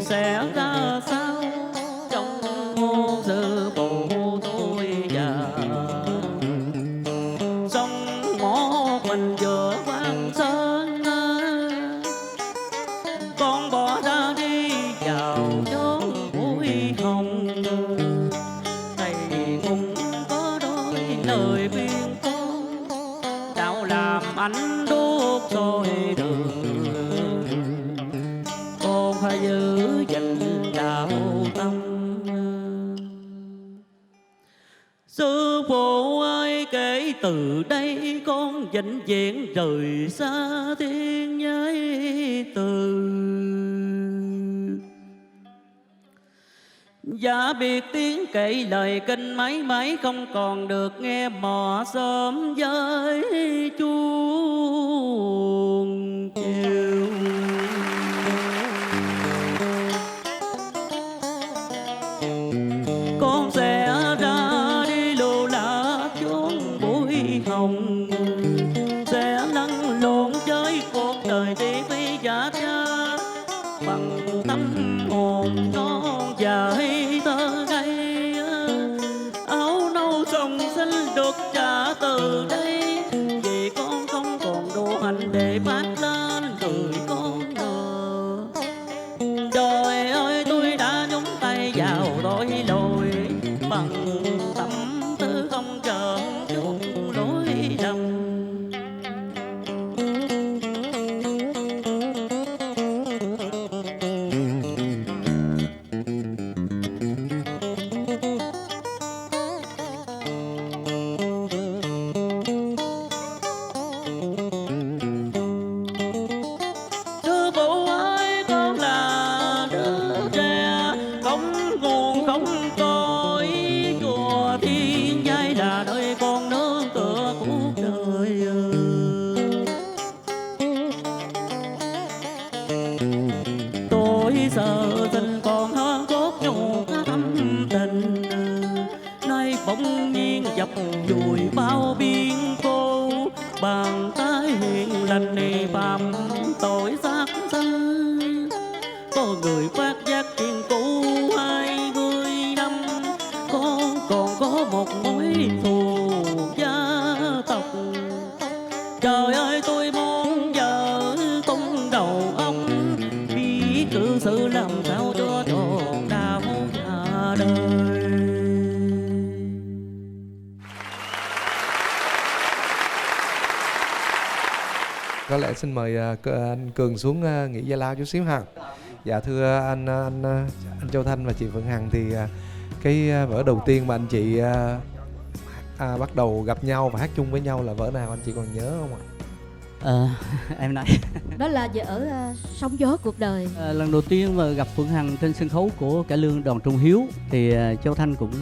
sẽ ra sao trong muôn sự bồ tôi già. Sống một mình giữa quang sơn, con bỏ ra đi vào chốn mũi hồng. Thầy cũng có đôi lời khuyên con, đạo làm ánh đuốc soi đường. Con phải giữ gìn đạo tâm. Sư phụ ơi, kể từ đây con vĩnh viễn rời xa thiên giới từ. Giả biệt tiếng kể lời kinh mãi mãi không còn được nghe mò sớm với chuông chiều. Con sẽ ra đi lưu lạc chốn bụi hồng, sẽ lăn lộn với cuộc đời tí phi giả cha. Bằng tâm hồn non dài thơ ngây, áo nâu sông xanh được trả từ đây. Vì con không còn đủ hành để phát lên cười con nữa. Trời ơi, tôi đã nhúng tay vào tội lỗi, bằng tâm tư không chợn chút lối lầm. Sư phụ ơi, con là đứa trẻ không nguồn không cội, chùa thiên giai là nơi con nương tựa cuộc đời. Tôi sợ tình còn hơn cốt nhục thâm tình, nay bỗng nhiên dập dùi bao biên cô. Bàn tay hiền lành này phạm tội sát sinh, có người phát giác chuyện cũ 20 năm. Con còn có một mối thù gia tộc. Trời ơi, tôi muốn vợ tung đầu ông, biết cư xử làm sao cho tròn đạo cả đời. Có lẽ xin mời anh Cường xuống nghỉ giải lao chút xíu ha. Dạ thưa anh Châu Thanh và chị Phượng Hằng, thì cái vở đầu tiên mà anh chị bắt đầu gặp nhau và hát chung với nhau là vở nào, anh chị còn nhớ không ạ? Em nói Đó là vở Sóng gió cuộc đời. lần đầu tiên mà gặp Phượng Hằng trên sân khấu của cải lương đoàn Trung Hiếu thì Châu Thanh cũng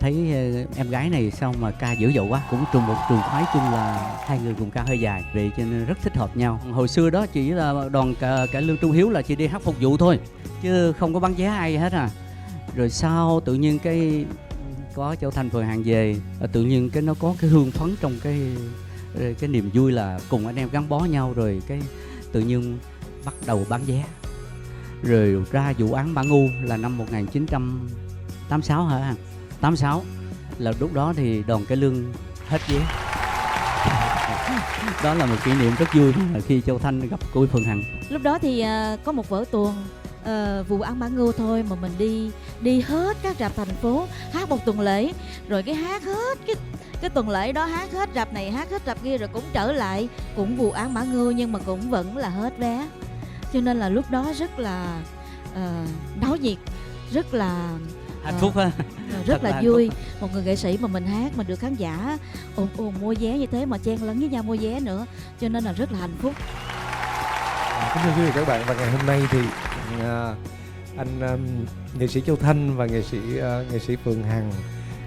thấy em gái này sao mà ca dữ dội quá, cũng trùng một trường phái chung là hai người cùng ca hơi dài, vậy cho nên rất thích hợp nhau. Hồi xưa đó chỉ là đoàn cải lương Trung Hiếu là chỉ đi hát phục vụ thôi chứ không có bán vé ai hết à. Rồi sau tự nhiên cái có Châu Thanh Phượng Hằng về, tự nhiên cái nó có cái hương phấn trong cái niềm vui là cùng anh em gắn bó nhau, rồi cái tự nhiên bắt đầu bán vé. Rồi ra vụ án Mã Ngu là năm 1986 hả? 86 là lúc đó thì đoàn cải lương hết vé. Đó là một kỷ niệm rất vui khi Châu Thanh gặp cô Phượng Hằng. Lúc đó thì có một vở tuồng vụ án Mã Ngu thôi mà mình đi hết các rạp thành phố hát một tuần lễ, rồi cái hát hết cái tuần lễ đó, hát hết rạp này hát hết rạp kia, rồi cũng trở lại cũng vụ án Mã Ngu nhưng mà cũng vẫn là hết vé. cho nên là lúc đó rất là náo nhiệt, rất là Hạnh phúc ha. rất Thật là là hạnh vui. phúc. Một người nghệ sĩ mà mình hát mà được khán giả ồn ồn mua vé như thế, mà chen lấn với nhau mua vé nữa, cho nên là rất là hạnh phúc. Kính thưa quý vị các bạn, và ngày hôm nay thì anh nghệ sĩ Châu Thanh và nghệ sĩ Phượng Hằng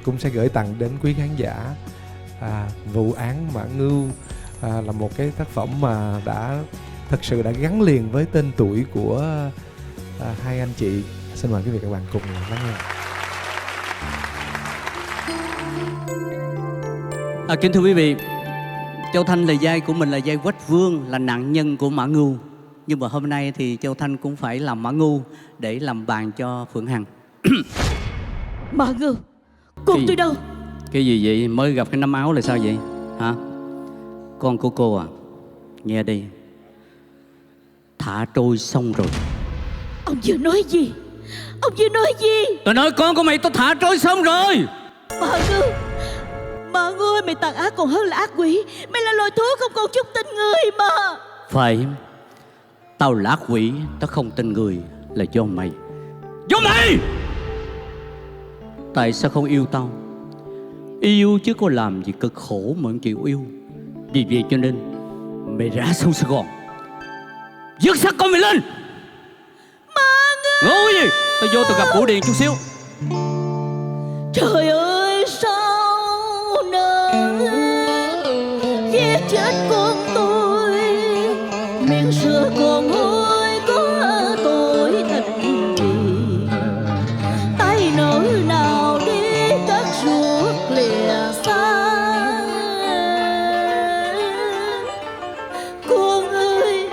cũng sẽ gửi tặng đến quý khán giả Vụ án Mã Ngưu, là một cái tác phẩm mà thật sự đã gắn liền với tên tuổi của hai anh chị. Xin mời quý vị các bạn cùng lắng nghe. Kính thưa quý vị, Châu Thanh là vai của mình là vai Quách Vương, là nạn nhân của Mã Ngưu. Nhưng mà hôm nay thì Châu Thanh cũng phải làm Mã Ngưu để làm bàn cho Phượng Hằng. Mã Ngưu, cùng tôi đâu? Cái gì vậy? Mới gặp cái nắm áo là sao vậy? Hả? Con của cô à, nghe đi. Thả trôi xong rồi. Ông vừa nói gì? Ông vừa nói gì? Tôi nói con của mày tao thả trôi xong rồi. Mã Ngưu, Mã Ngưu ơi, mày tàn ác còn hơn là ác quỷ. Mày là loài thú không còn chút tình người mà. Phải, tao là ác quỷ, tao không tin người là do mày. Do mày! Tại sao không yêu tao? Yêu chứ có làm gì cực khổ mà không chịu yêu. Vì vậy cho nên mày rã sông Sài Gòn, dứt xác con mày lên. Ngủ cái gì? Tao vô tao gặp Bửu Điền chút xíu. Trời ơi, sao nỡ giết chết con tôi, miệng xưa còn hôi có tội tình gì, tay nỡ nào đi cắt ruột lìa xa. Con ơi,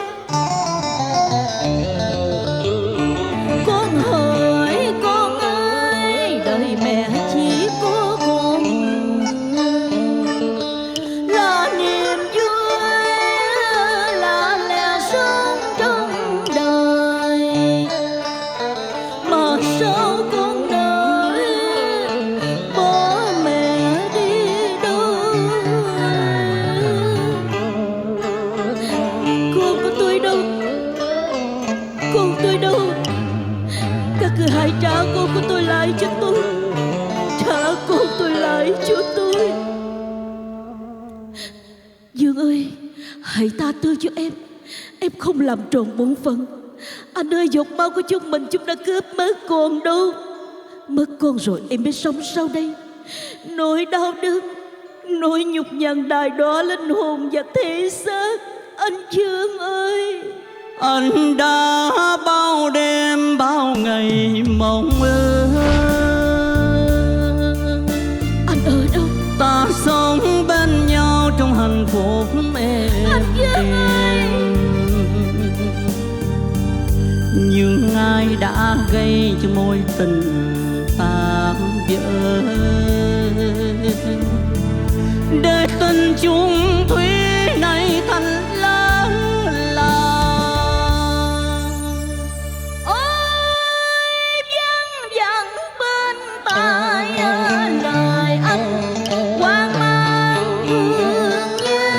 con hỡi con ơi, đời mẹ chỉ có con là niềm vui, là lẽ sống trong đời. Mà sao con đợi bố mẹ đi đâu? Con của tôi đâu? Con tôi đâu? Các người hãy trả con của tôi lại cho tôi. Trả con tôi lại cho tôi. Dương ơi, hãy tha thứ cho em. Em không làm tròn bổn phận. Anh ơi, giọt máu của chúng mình chúng đã cướp mất con đâu. Mất con rồi em biết sống sau đây. Nỗi đau đớn, nỗi nhục nhằn đài đọa linh hồn và thể xác. Anh Dương ơi, Anh đã bao đêm bao ngày mong ước. anh ở đâu? Ta sống bên nhau trong hạnh phúc êm Anh Dương ơi, nhưng ai đã gây cho mối tình tan vỡ, để tình chung thủy này thành lỡ làng. ôi văng vẳng bên tai lời anh hoang mang thương nhớ.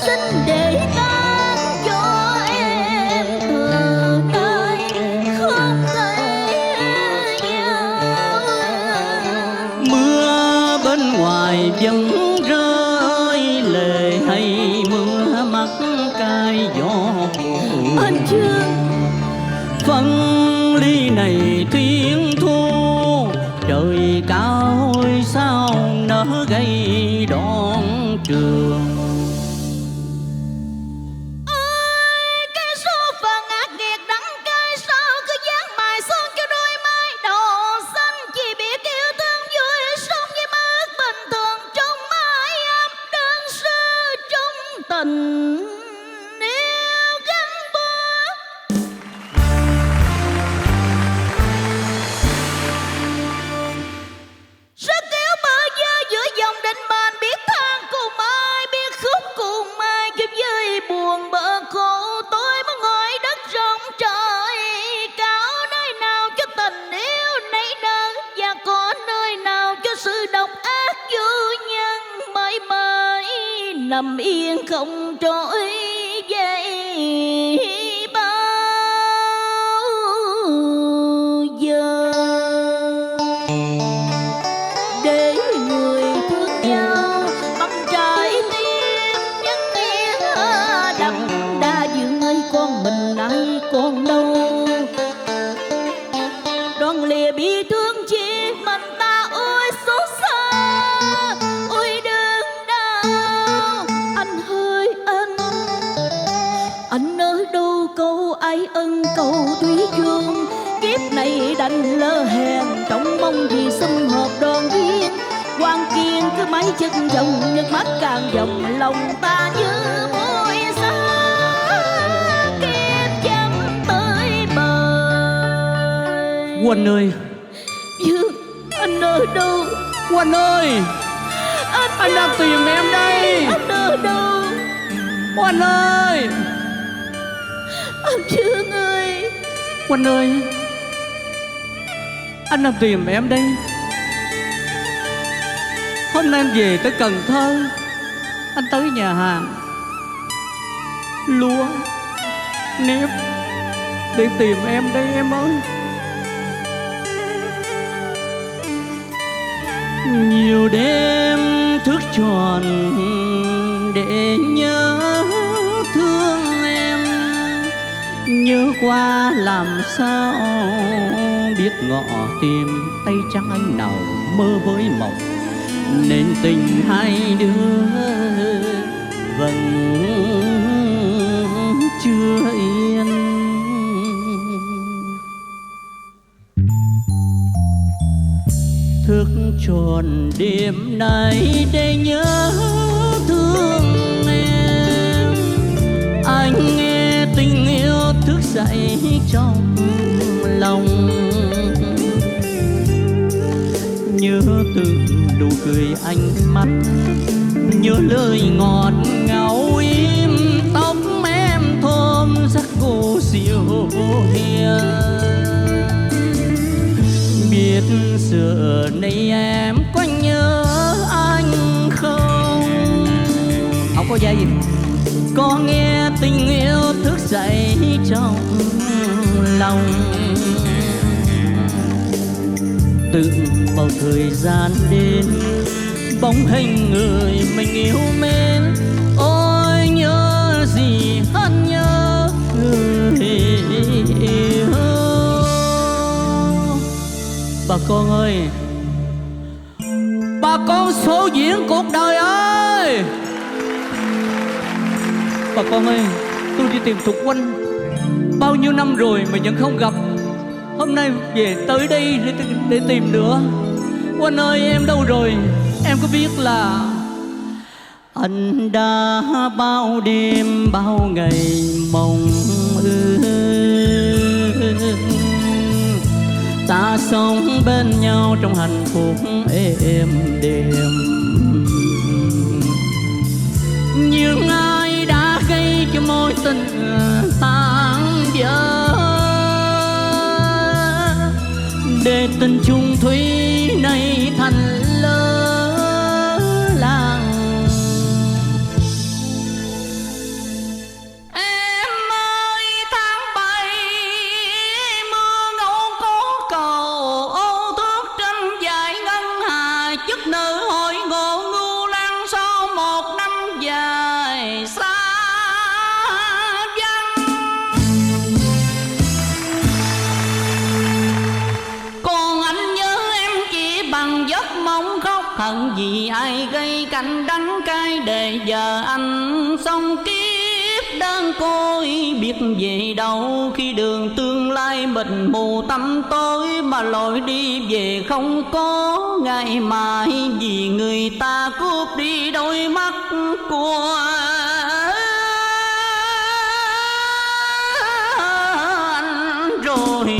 Xin để tan cho em từ nay không thấy nhau. Mưa bên ngoài vẫn rơi lệ hay mưa mắt cay gió buồn. Anh Dương, Phân ly này thiên thu, trời cao ơi sao nỡ gây đón trường. ôi cái số phận ác nghiệt đắng cay sao cứ dán mài son cho đôi mái đầu xanh. Chỉ biết yêu thương vui sống với mức bình thường trong mái ấm đơn sơ trong tình yêu gắn bó. Sức yếu bơ vơ giữa dòng định mệnh, biết than cùng ai, biết khóc cùng ai. Kiếp dưới buồn bỡ khổ, tôi muốn ngồi đất rộng trời cao. Nơi nào cho tình yêu nảy nở, và có nơi nào cho sự độc ác vô nhân. Mãi mãi nằm yên không trỗi dậy đâu câu ái ân cầu thủy chung, kiếp này đành lỡ hẹn trong mong gì sum họp đoàn viên. Quan Kiên cứ mãi chất dòng, nước mắt càng dòng lòng ta như môi xa kiếp chẳng tới bờ. Quân ơi! Dương, anh ở đâu? Quân ơi! Anh đang tìm em đây! Anh ở đâu? Quân ơi! Anh Dương ơi! Quân ơi! Anh đang tìm em đây. Hôm nay em về tới Cần Thơ, anh tới nhà hàng lúa nếp để tìm em đây em ơi. Nhiều đêm thức tròn để nhớ thương em, nhớ qua làm sao biết ngọ tìm tay trắng anh nào mơ với mộng, nên tình hai đứa vẫn chưa yên. Thức tròn đêm nay để nhớ thương em, anh nghe tình yêu thức dậy trong lòng, nhớ từng nụ cười ánh mắt, nhớ lời ngọt ngào im tóc em thơm sắc cô dịu hiền. Biết giờ này em có nhớ anh không? Không có dây. Có nghe tình yêu thức dậy trong lòng, tự bao thời gian đến bóng hình người mình yêu mến. Ôi nhớ gì hơn nhớ người yêu. Bà con ơi, bà con số diễn cuộc đời ơi. Bà con ơi, tôi đi tìm Thục Huynh bao nhiêu năm rồi mà vẫn không gặp. Hôm nay về tới đây để tìm nữa. Huynh ơi, em đâu rồi? Em có biết là anh đã bao đêm bao ngày mong ước ta sống bên nhau trong hạnh phúc êm đềm. Nhưng ai đã gây cho mối tình tan vỡ, để tình chung thủy này thành lỡ làng. Em ơi tháng 7 mưa ngâu có cầu, ô thuốc trên dải ngân hà chức nữ hội ngộ ngu lan sau một năm dài xa vắng. Còn anh nhớ em chỉ bằng giấc mong khóc hận vì ai gây cảnh đắng cay, để giờ anh xong kiếp đơn côi biết về đâu, khi đường tương lai mịt mù tăm tối mà lối đi về không có ngày mai, vì người ta cướp đi đôi mắt của anh rồi.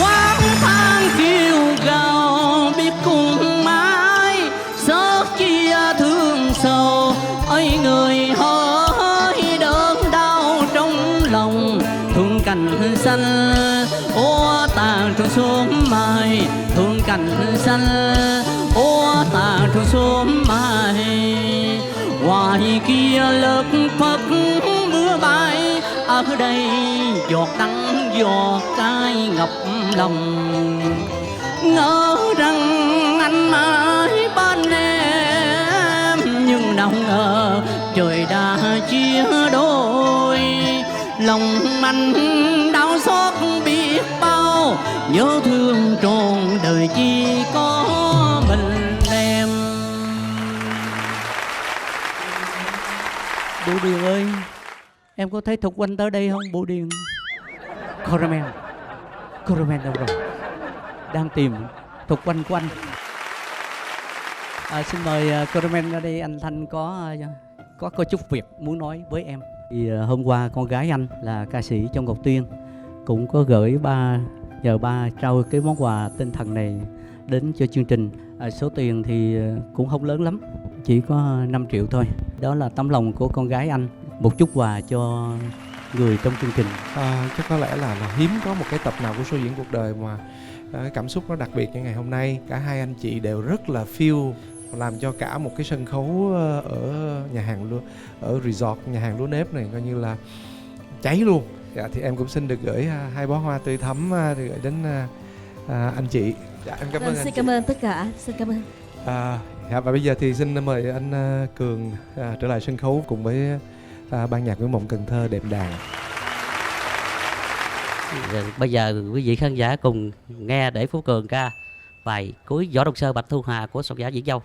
Quán than kêu gào biết cùng mãi, xót chia thương sầu ấy người hỡi đớn đau trong lòng. Thương cành xanh úa tàn trong sớm mai, thương cành xanh úa tàn trong sớm mai. Ngoài kia lớp phất mưa bay, ở đây giọt đắng giọt cay ngập lòng. Ngỡ rằng anh mãi bên em, nhưng đâu ngờ trời đã chia đôi. Lòng anh đau xót biết bao, nhớ thương trọn đời chỉ có mình em. Đủ Đường ơi, Em có thấy Thục Quanh tới đây không Bồ Điền? Caramel đâu rồi? Đang tìm Thục Quanh của anh. Xin mời Caramel ra đây. Anh Thanh có chút việc muốn nói với em. Thì hôm qua con gái anh là ca sĩ Châu Ngọc Tuyên cũng có gửi nhờ ba trao cái món quà tinh thần này đến cho chương trình. Số tiền thì cũng không lớn lắm, chỉ có 5 triệu thôi. Đó là tấm lòng của con gái anh, một chút quà cho người trong chương trình. Chắc có lẽ là hiếm có một cái tập nào của Show Diễn Cuộc Đời mà cái cảm xúc nó đặc biệt như ngày hôm nay. Cả hai anh chị đều rất là feel, làm cho cả một cái sân khấu ở nhà hàng ở resort nhà hàng Lúa Nếp này coi như là cháy luôn. Dạ, thì em cũng xin được gửi 2 bó hoa tươi thắm gửi đến anh chị. Dạ, em cảm ơn anh. Xin cảm ơn tất cả, xin cảm ơn. Và bây giờ thì xin mời anh Cường trở lại sân khấu cùng với ban nhạc Nguyễn Mộng Cần Thơ đệm đàn. Bây giờ quý vị khán giả cùng nghe để Phú Cường ca bài Cuối Võ Đông Sơ Bạch Thu Hà của Song Giả Diễn Dâu.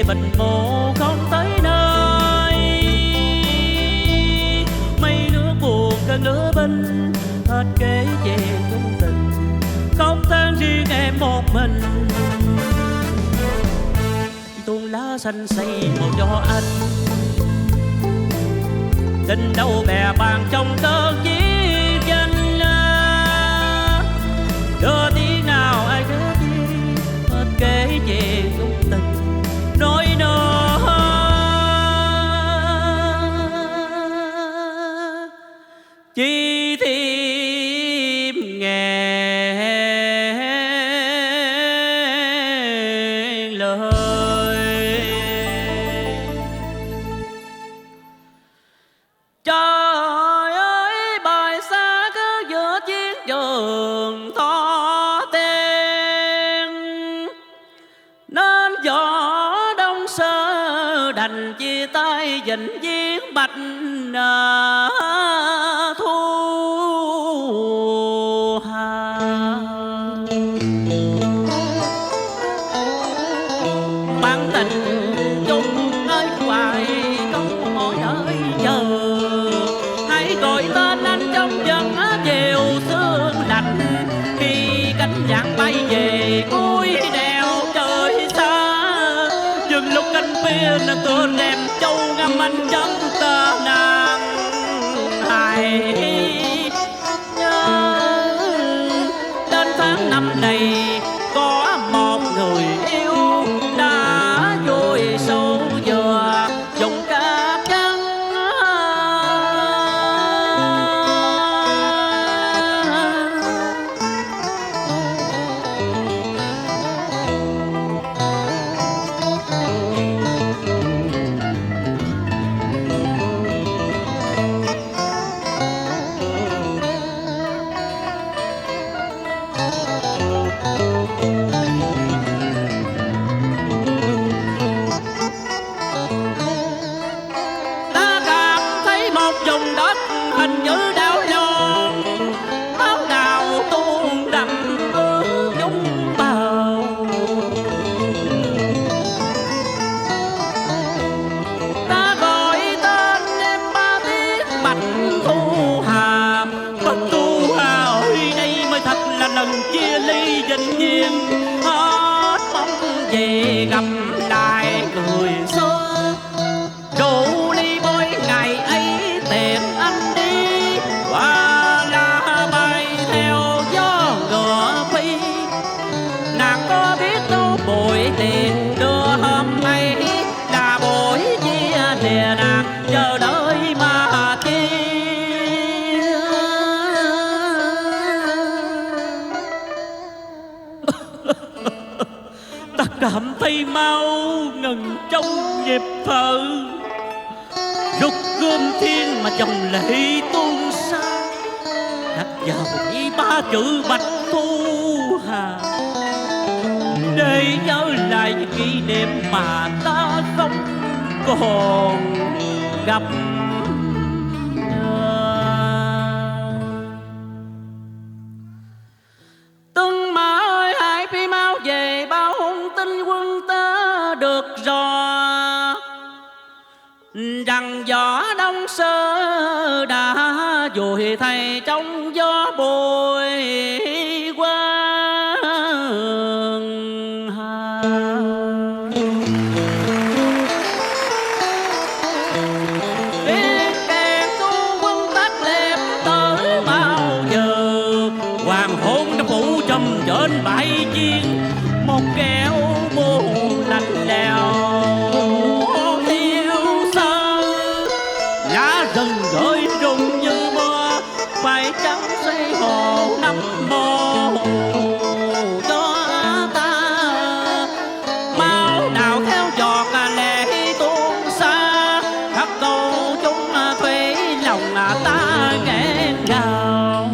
Bình mộ không tới nơi, mây nước buồn cơn lửa binh, hết kể về chung tình, không than riêng em một mình. Tuôn lá xanh xây màu cho anh, tình đâu bè bạn trong cơn chiến tranh. Đưa tiếng nào ai đưa tiếng, hết kể về chung tình. Nói chi thêm ngàn lời. Trời ơi bài xa cứ giữa chiến trường to ten, nên võ Đông Sơ đành chia tay vĩnh viễn Bạch Thu Hà. Bản tình chung ơi hoài không mỏi đợi chờ, hãy gọi tên anh trong giấc chiều sương lạnh, khi cánh vàng bay về cuối đèo trời xa. Dừng lúc cánh phía tựa rèm châu ngâm anh chân tơ nàng hài nhớ. Đến tháng năm này có một người yêu đã vùi sâu vừa dùng cát trắng. Ta cảm thấy một vùng đất hình như đảo lộn, máu đào tuôn đậm ướt nhung bào. Ta gọi tên em ba tiếng Bạch Thu Hà. Bạch Thu Hà ơi, đây mới thật là lần chia ly vĩnh viễn. Hết mong về gặp lại người xưa, rượu ly bôi ngày ấy tìm anh đi, và là bay theo gió ngựa phi. Nàng có biết đâu buổi tiền đưa hôm ấy là buổi chia lìa, nàng chờ đợi mà chi. Ta cảm thấy mau ngừng trong nhịp thở, rút gươm thiên mà dòng lệ tuôn xa. Các vào chỉ ba chữ Bạch Thu Hà, để nhớ lại những kỷ niệm mà ta không còn gặp. Tuân Mã ơi hãy phi mau về báo hung tin quân ta được rõ, rằng võ Đông Sơ đã vùi thầy trong gió bụi qua. Tiếng kèn tu quân tắt lẹp tới bao giờ, hoàng hôn đã phủ trùm trên bãi chiên, một kẹo buồn lạnh lẽo rừng gửi rung như mưa, phải trắng xây hồ năm mô cho ta. Mau nào theo giọt lệ tuôn xa, khắc câu chúng thuế lòng ta nghẹn ngào.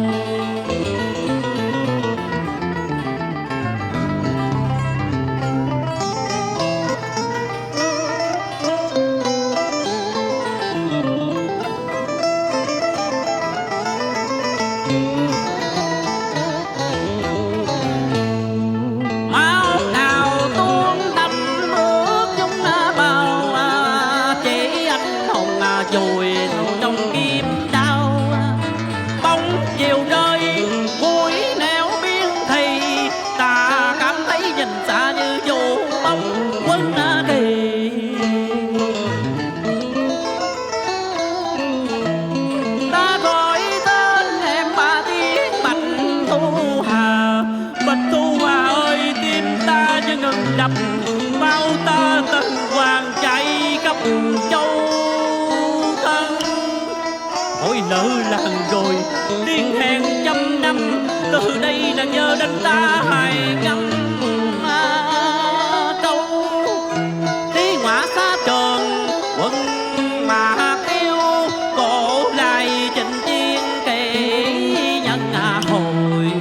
Bao ta từng hoàng chạy khắp châu thân, ôi lỡ làng rồi điên hẹn trăm năm, từ đây là giờ đến ta hài ngắm câu. Tí ngọa xa trường quân mà tiêu, cổ lại trình chiên kể nhân hồi.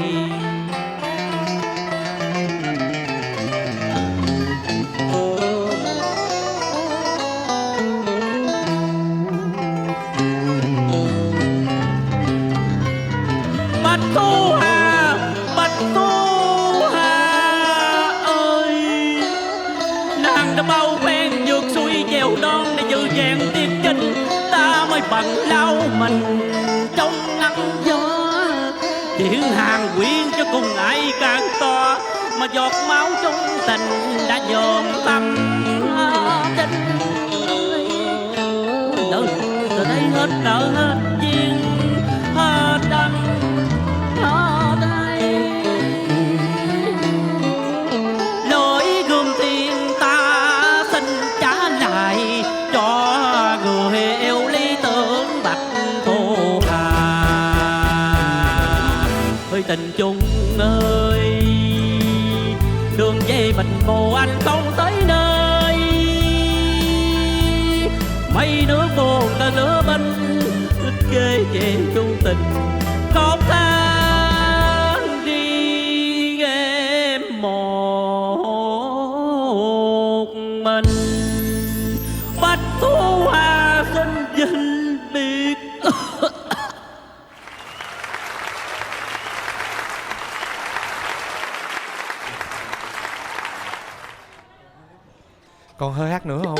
Bạch Thu Hà, Bạch Thu Hà ơi, nàng đã bao phen vượt xuôi chèo non để giữ vẹn tiết kinh, ta mới bận lao mình trong nắng gió. Chuyện hàng quyến cho cùng ai càng to, mà giọt máu trong tình đã dòm tâm tình. Từ đây hết nợ hết duyên hết đắng hết đây, lỗi gươm tiền ta xin trả lại cho người yêu lý tưởng Bạch Thu Hà. Ơi tình chung ơi, đường về mình mù anh không tới nơi, mấy nước buồn ta lửa binh kê về chung tình khóc than đi em một mình. Bạch Thu Hà xin vĩnh biệt. Còn hơi hát nữa không?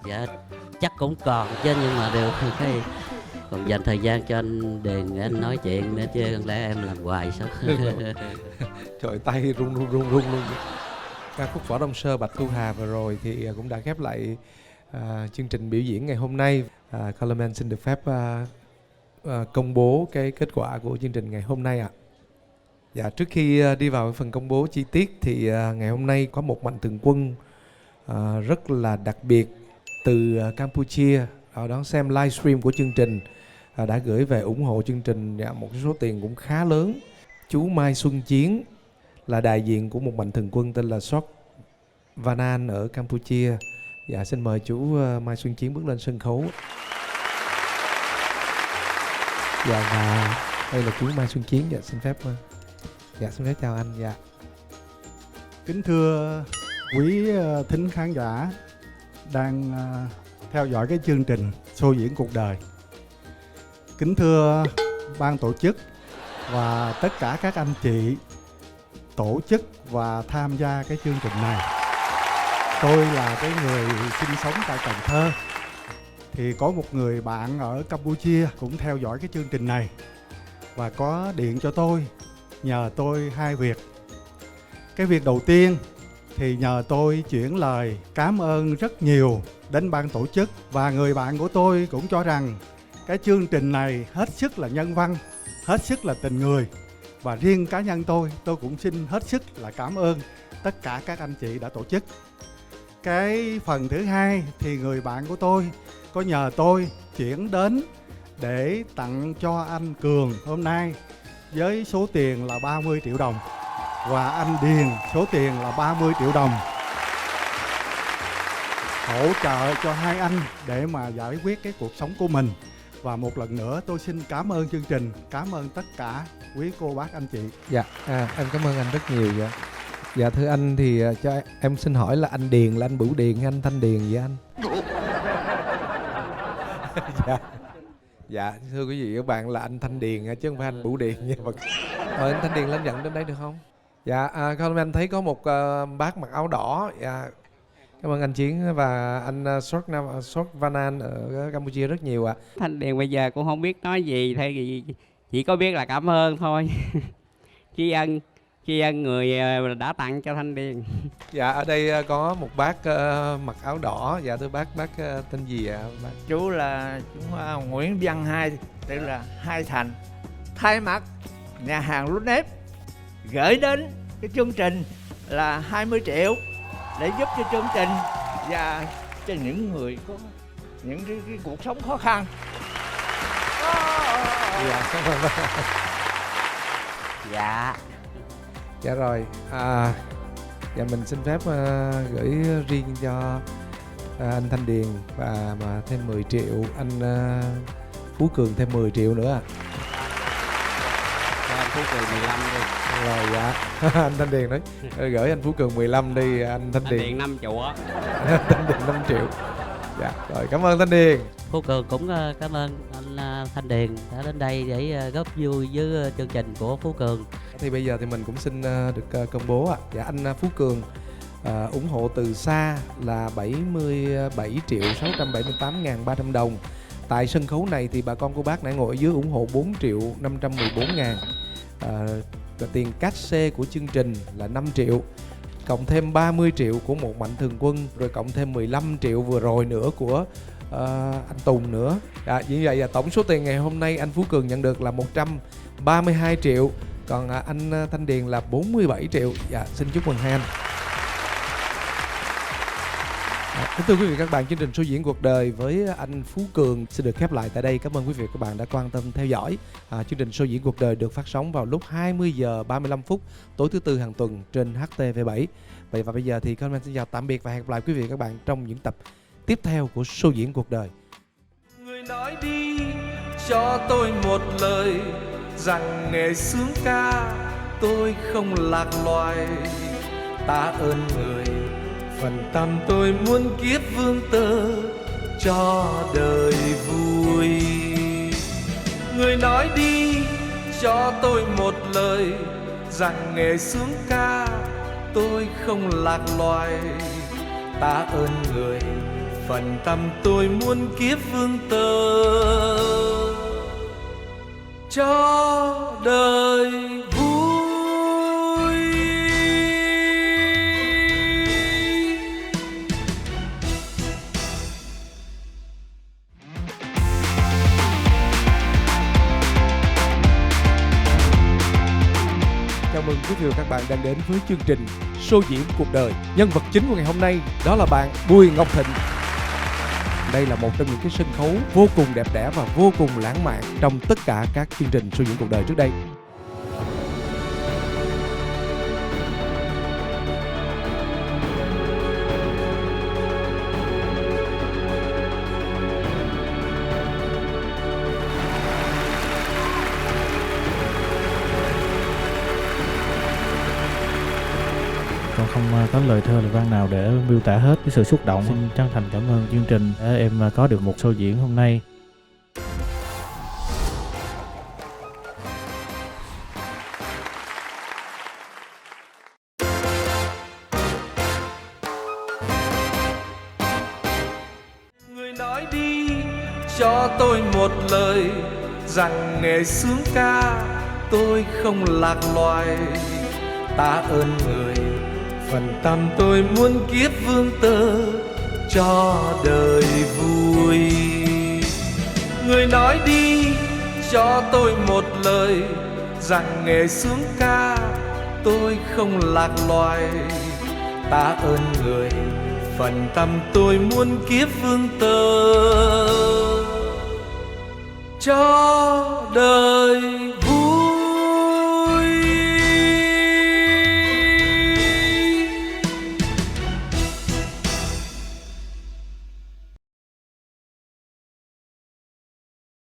Dạ chắc cũng còn chứ, nhưng mà đều cái còn dành thời gian cho anh Điền để anh nói chuyện nữa, chứ không lẽ em làm hoài sao? Trời, tay run luôn. Ca khúc Võ Đông Sơ Bạch Thu Hà vừa rồi thì cũng đã khép lại chương trình biểu diễn ngày hôm nay. Colorman xin được phép công bố cái kết quả của chương trình ngày hôm nay ạ. Dạ, trước khi đi vào phần công bố chi tiết thì ngày hôm nay có một mạnh thường quân rất là đặc biệt từ Campuchia đón xem livestream của chương trình, đã gửi về ủng hộ chương trình một số tiền cũng khá lớn. Chú Mai Xuân Chiến là đại diện của một mạnh thường quân tên là Sok Vanan ở Campuchia. Dạ, xin mời chú Mai Xuân Chiến bước lên sân khấu. Dạ, và Đây là chú Mai Xuân Chiến. Dạ xin phép chào anh. Dạ. Kính thưa quý thính khán giả đang theo dõi cái chương trình Show Diễn Cuộc Đời. Kính thưa ban tổ chức và tất cả các anh chị tổ chức và tham gia cái chương trình này. Tôi là cái người sinh sống tại Cần Thơ. Thì có một người bạn ở Campuchia cũng theo dõi cái chương trình này và có điện cho tôi, nhờ tôi hai việc. Cái việc đầu tiên thì nhờ tôi chuyển lời cảm ơn rất nhiều đến ban tổ chức, và người bạn của tôi cũng cho rằng cái chương trình này hết sức là nhân văn, hết sức là tình người. Và riêng cá nhân tôi cũng xin hết sức là cảm ơn tất cả các anh chị đã tổ chức. Cái phần thứ hai thì người bạn của tôi có nhờ tôi chuyển đến để tặng cho anh Cường hôm nay với số tiền là 30 triệu đồng và anh Điền số tiền là 30 triệu đồng, hỗ trợ cho hai anh để mà giải quyết cái cuộc sống của mình. Và một lần nữa tôi xin cảm ơn chương trình, cảm ơn tất cả quý cô bác anh chị. Dạ, em cảm ơn anh rất nhiều. Dạ. Dạ thưa anh thì cho em xin hỏi là anh Điền là anh Bửu Điền hay anh Thanh Điền vậy anh? Dạ thưa quý vị các bạn là anh Thanh Điền chứ không phải anh Bửu Điền nha. Mời anh Thanh Điền lên nhận đến đây được không? Dạ, không anh thấy có một bác mặc áo đỏ. Dạ, cảm ơn anh Chiến và anh Sort Vanan ở Campuchia rất nhiều ạ. Thanh Điền bây giờ cũng không biết nói gì, thay vì chỉ có biết là cảm ơn thôi. Tri ân người đã tặng cho Thanh Điền. Dạ, ở đây có một bác mặc áo đỏ. Dạ thưa bác tên gì ạ? Bác? Chú là chú Nguyễn Văn Hai, tức là Hai Thành. Thay mặt nhà hàng Lunep gửi đến cái chương trình là 20 triệu để giúp cho chương trình và cho những người có những cái cuộc sống khó khăn. Dạ rồi, dạ mình xin phép gửi riêng cho anh Thanh Điền và mà thêm 10 triệu, anh Phú Cường thêm 10 triệu nữa. Cho anh Phú Cường 15 đi. Rồi dạ, anh Thanh Điền nói gửi anh Phú Cường 15 đi, anh Thanh Điền 5 triệu á. Thanh Điền 5 triệu. Dạ, rồi cảm ơn Thanh Điền. Phú Cường cũng cảm ơn anh Thanh Điền đã đến đây để góp vui với chương trình của Phú Cường. Thì bây giờ thì mình cũng xin được công bố ạ. Dạ, anh Phú Cường ủng hộ từ xa là 77.678.300 đồng. Tại sân khấu này thì bà con cô bác nãy ngồi ở dưới ủng hộ 4.514.000. Tiền cát xê của chương trình là 5 triệu. Cộng thêm 30 triệu của một Mạnh Thường Quân, rồi cộng thêm 15 triệu vừa rồi nữa của anh Tùng nữa. Như vậy là tổng số tiền ngày hôm nay anh Phú Cường nhận được là 132 triệu. Còn anh Thanh Điền là 47 triệu. Dạ, xin chúc mừng hai anh. Kính thưa quý vị các bạn, chương trình Show Diễn Cuộc Đời với anh Phú Cường xin được khép lại tại đây. Cảm ơn quý vị các bạn đã quan tâm theo dõi. Chương trình Show Diễn Cuộc Đời được phát sóng vào lúc 20 giờ 35 phút tối thứ Tư hàng tuần trên HTV7. Vậy và bây giờ thì Coleman xin chào tạm biệt và hẹn gặp lại quý vị các bạn trong những tập tiếp theo của Show Diễn Cuộc Đời. Người nói đi cho tôi một lời rằng nghề sướng ca tôi không lạc loài. Ta ơn người, phần tâm tôi muốn kiếp vương tơ cho đời vui. Người nói đi cho tôi một lời rằng nghề sướng ca tôi không lạc loài. Ta ơn người, phần tâm tôi muốn kiếp vương tơ cho đời vui. Chào mừng quý vị và các bạn đang đến với chương trình Show Diễn Cuộc Đời. Nhân vật chính của ngày hôm nay đó là bạn Bùi Ngọc Thịnh. Đây là một trong những cái sân khấu vô cùng đẹp đẽ và vô cùng lãng mạn trong tất cả các chương trình Show Diễn Cuộc Đời trước đây. Con không có lời thơ lời văn nào để miêu tả hết cái sự xúc động. Xin chân thành cảm ơn chương trình để em có được một show diễn hôm nay. Người nói đi cho tôi một lời rằng nghề sướng ca tôi không lạc loài. Ta ơn người, phần tâm tôi muốn kiếp vương tơ cho đời vui. Người nói đi cho tôi một lời rằng nghề sướng ca tôi không lạc loài. Ta ơn người, phần tâm tôi muốn kiếp vương tơ cho đời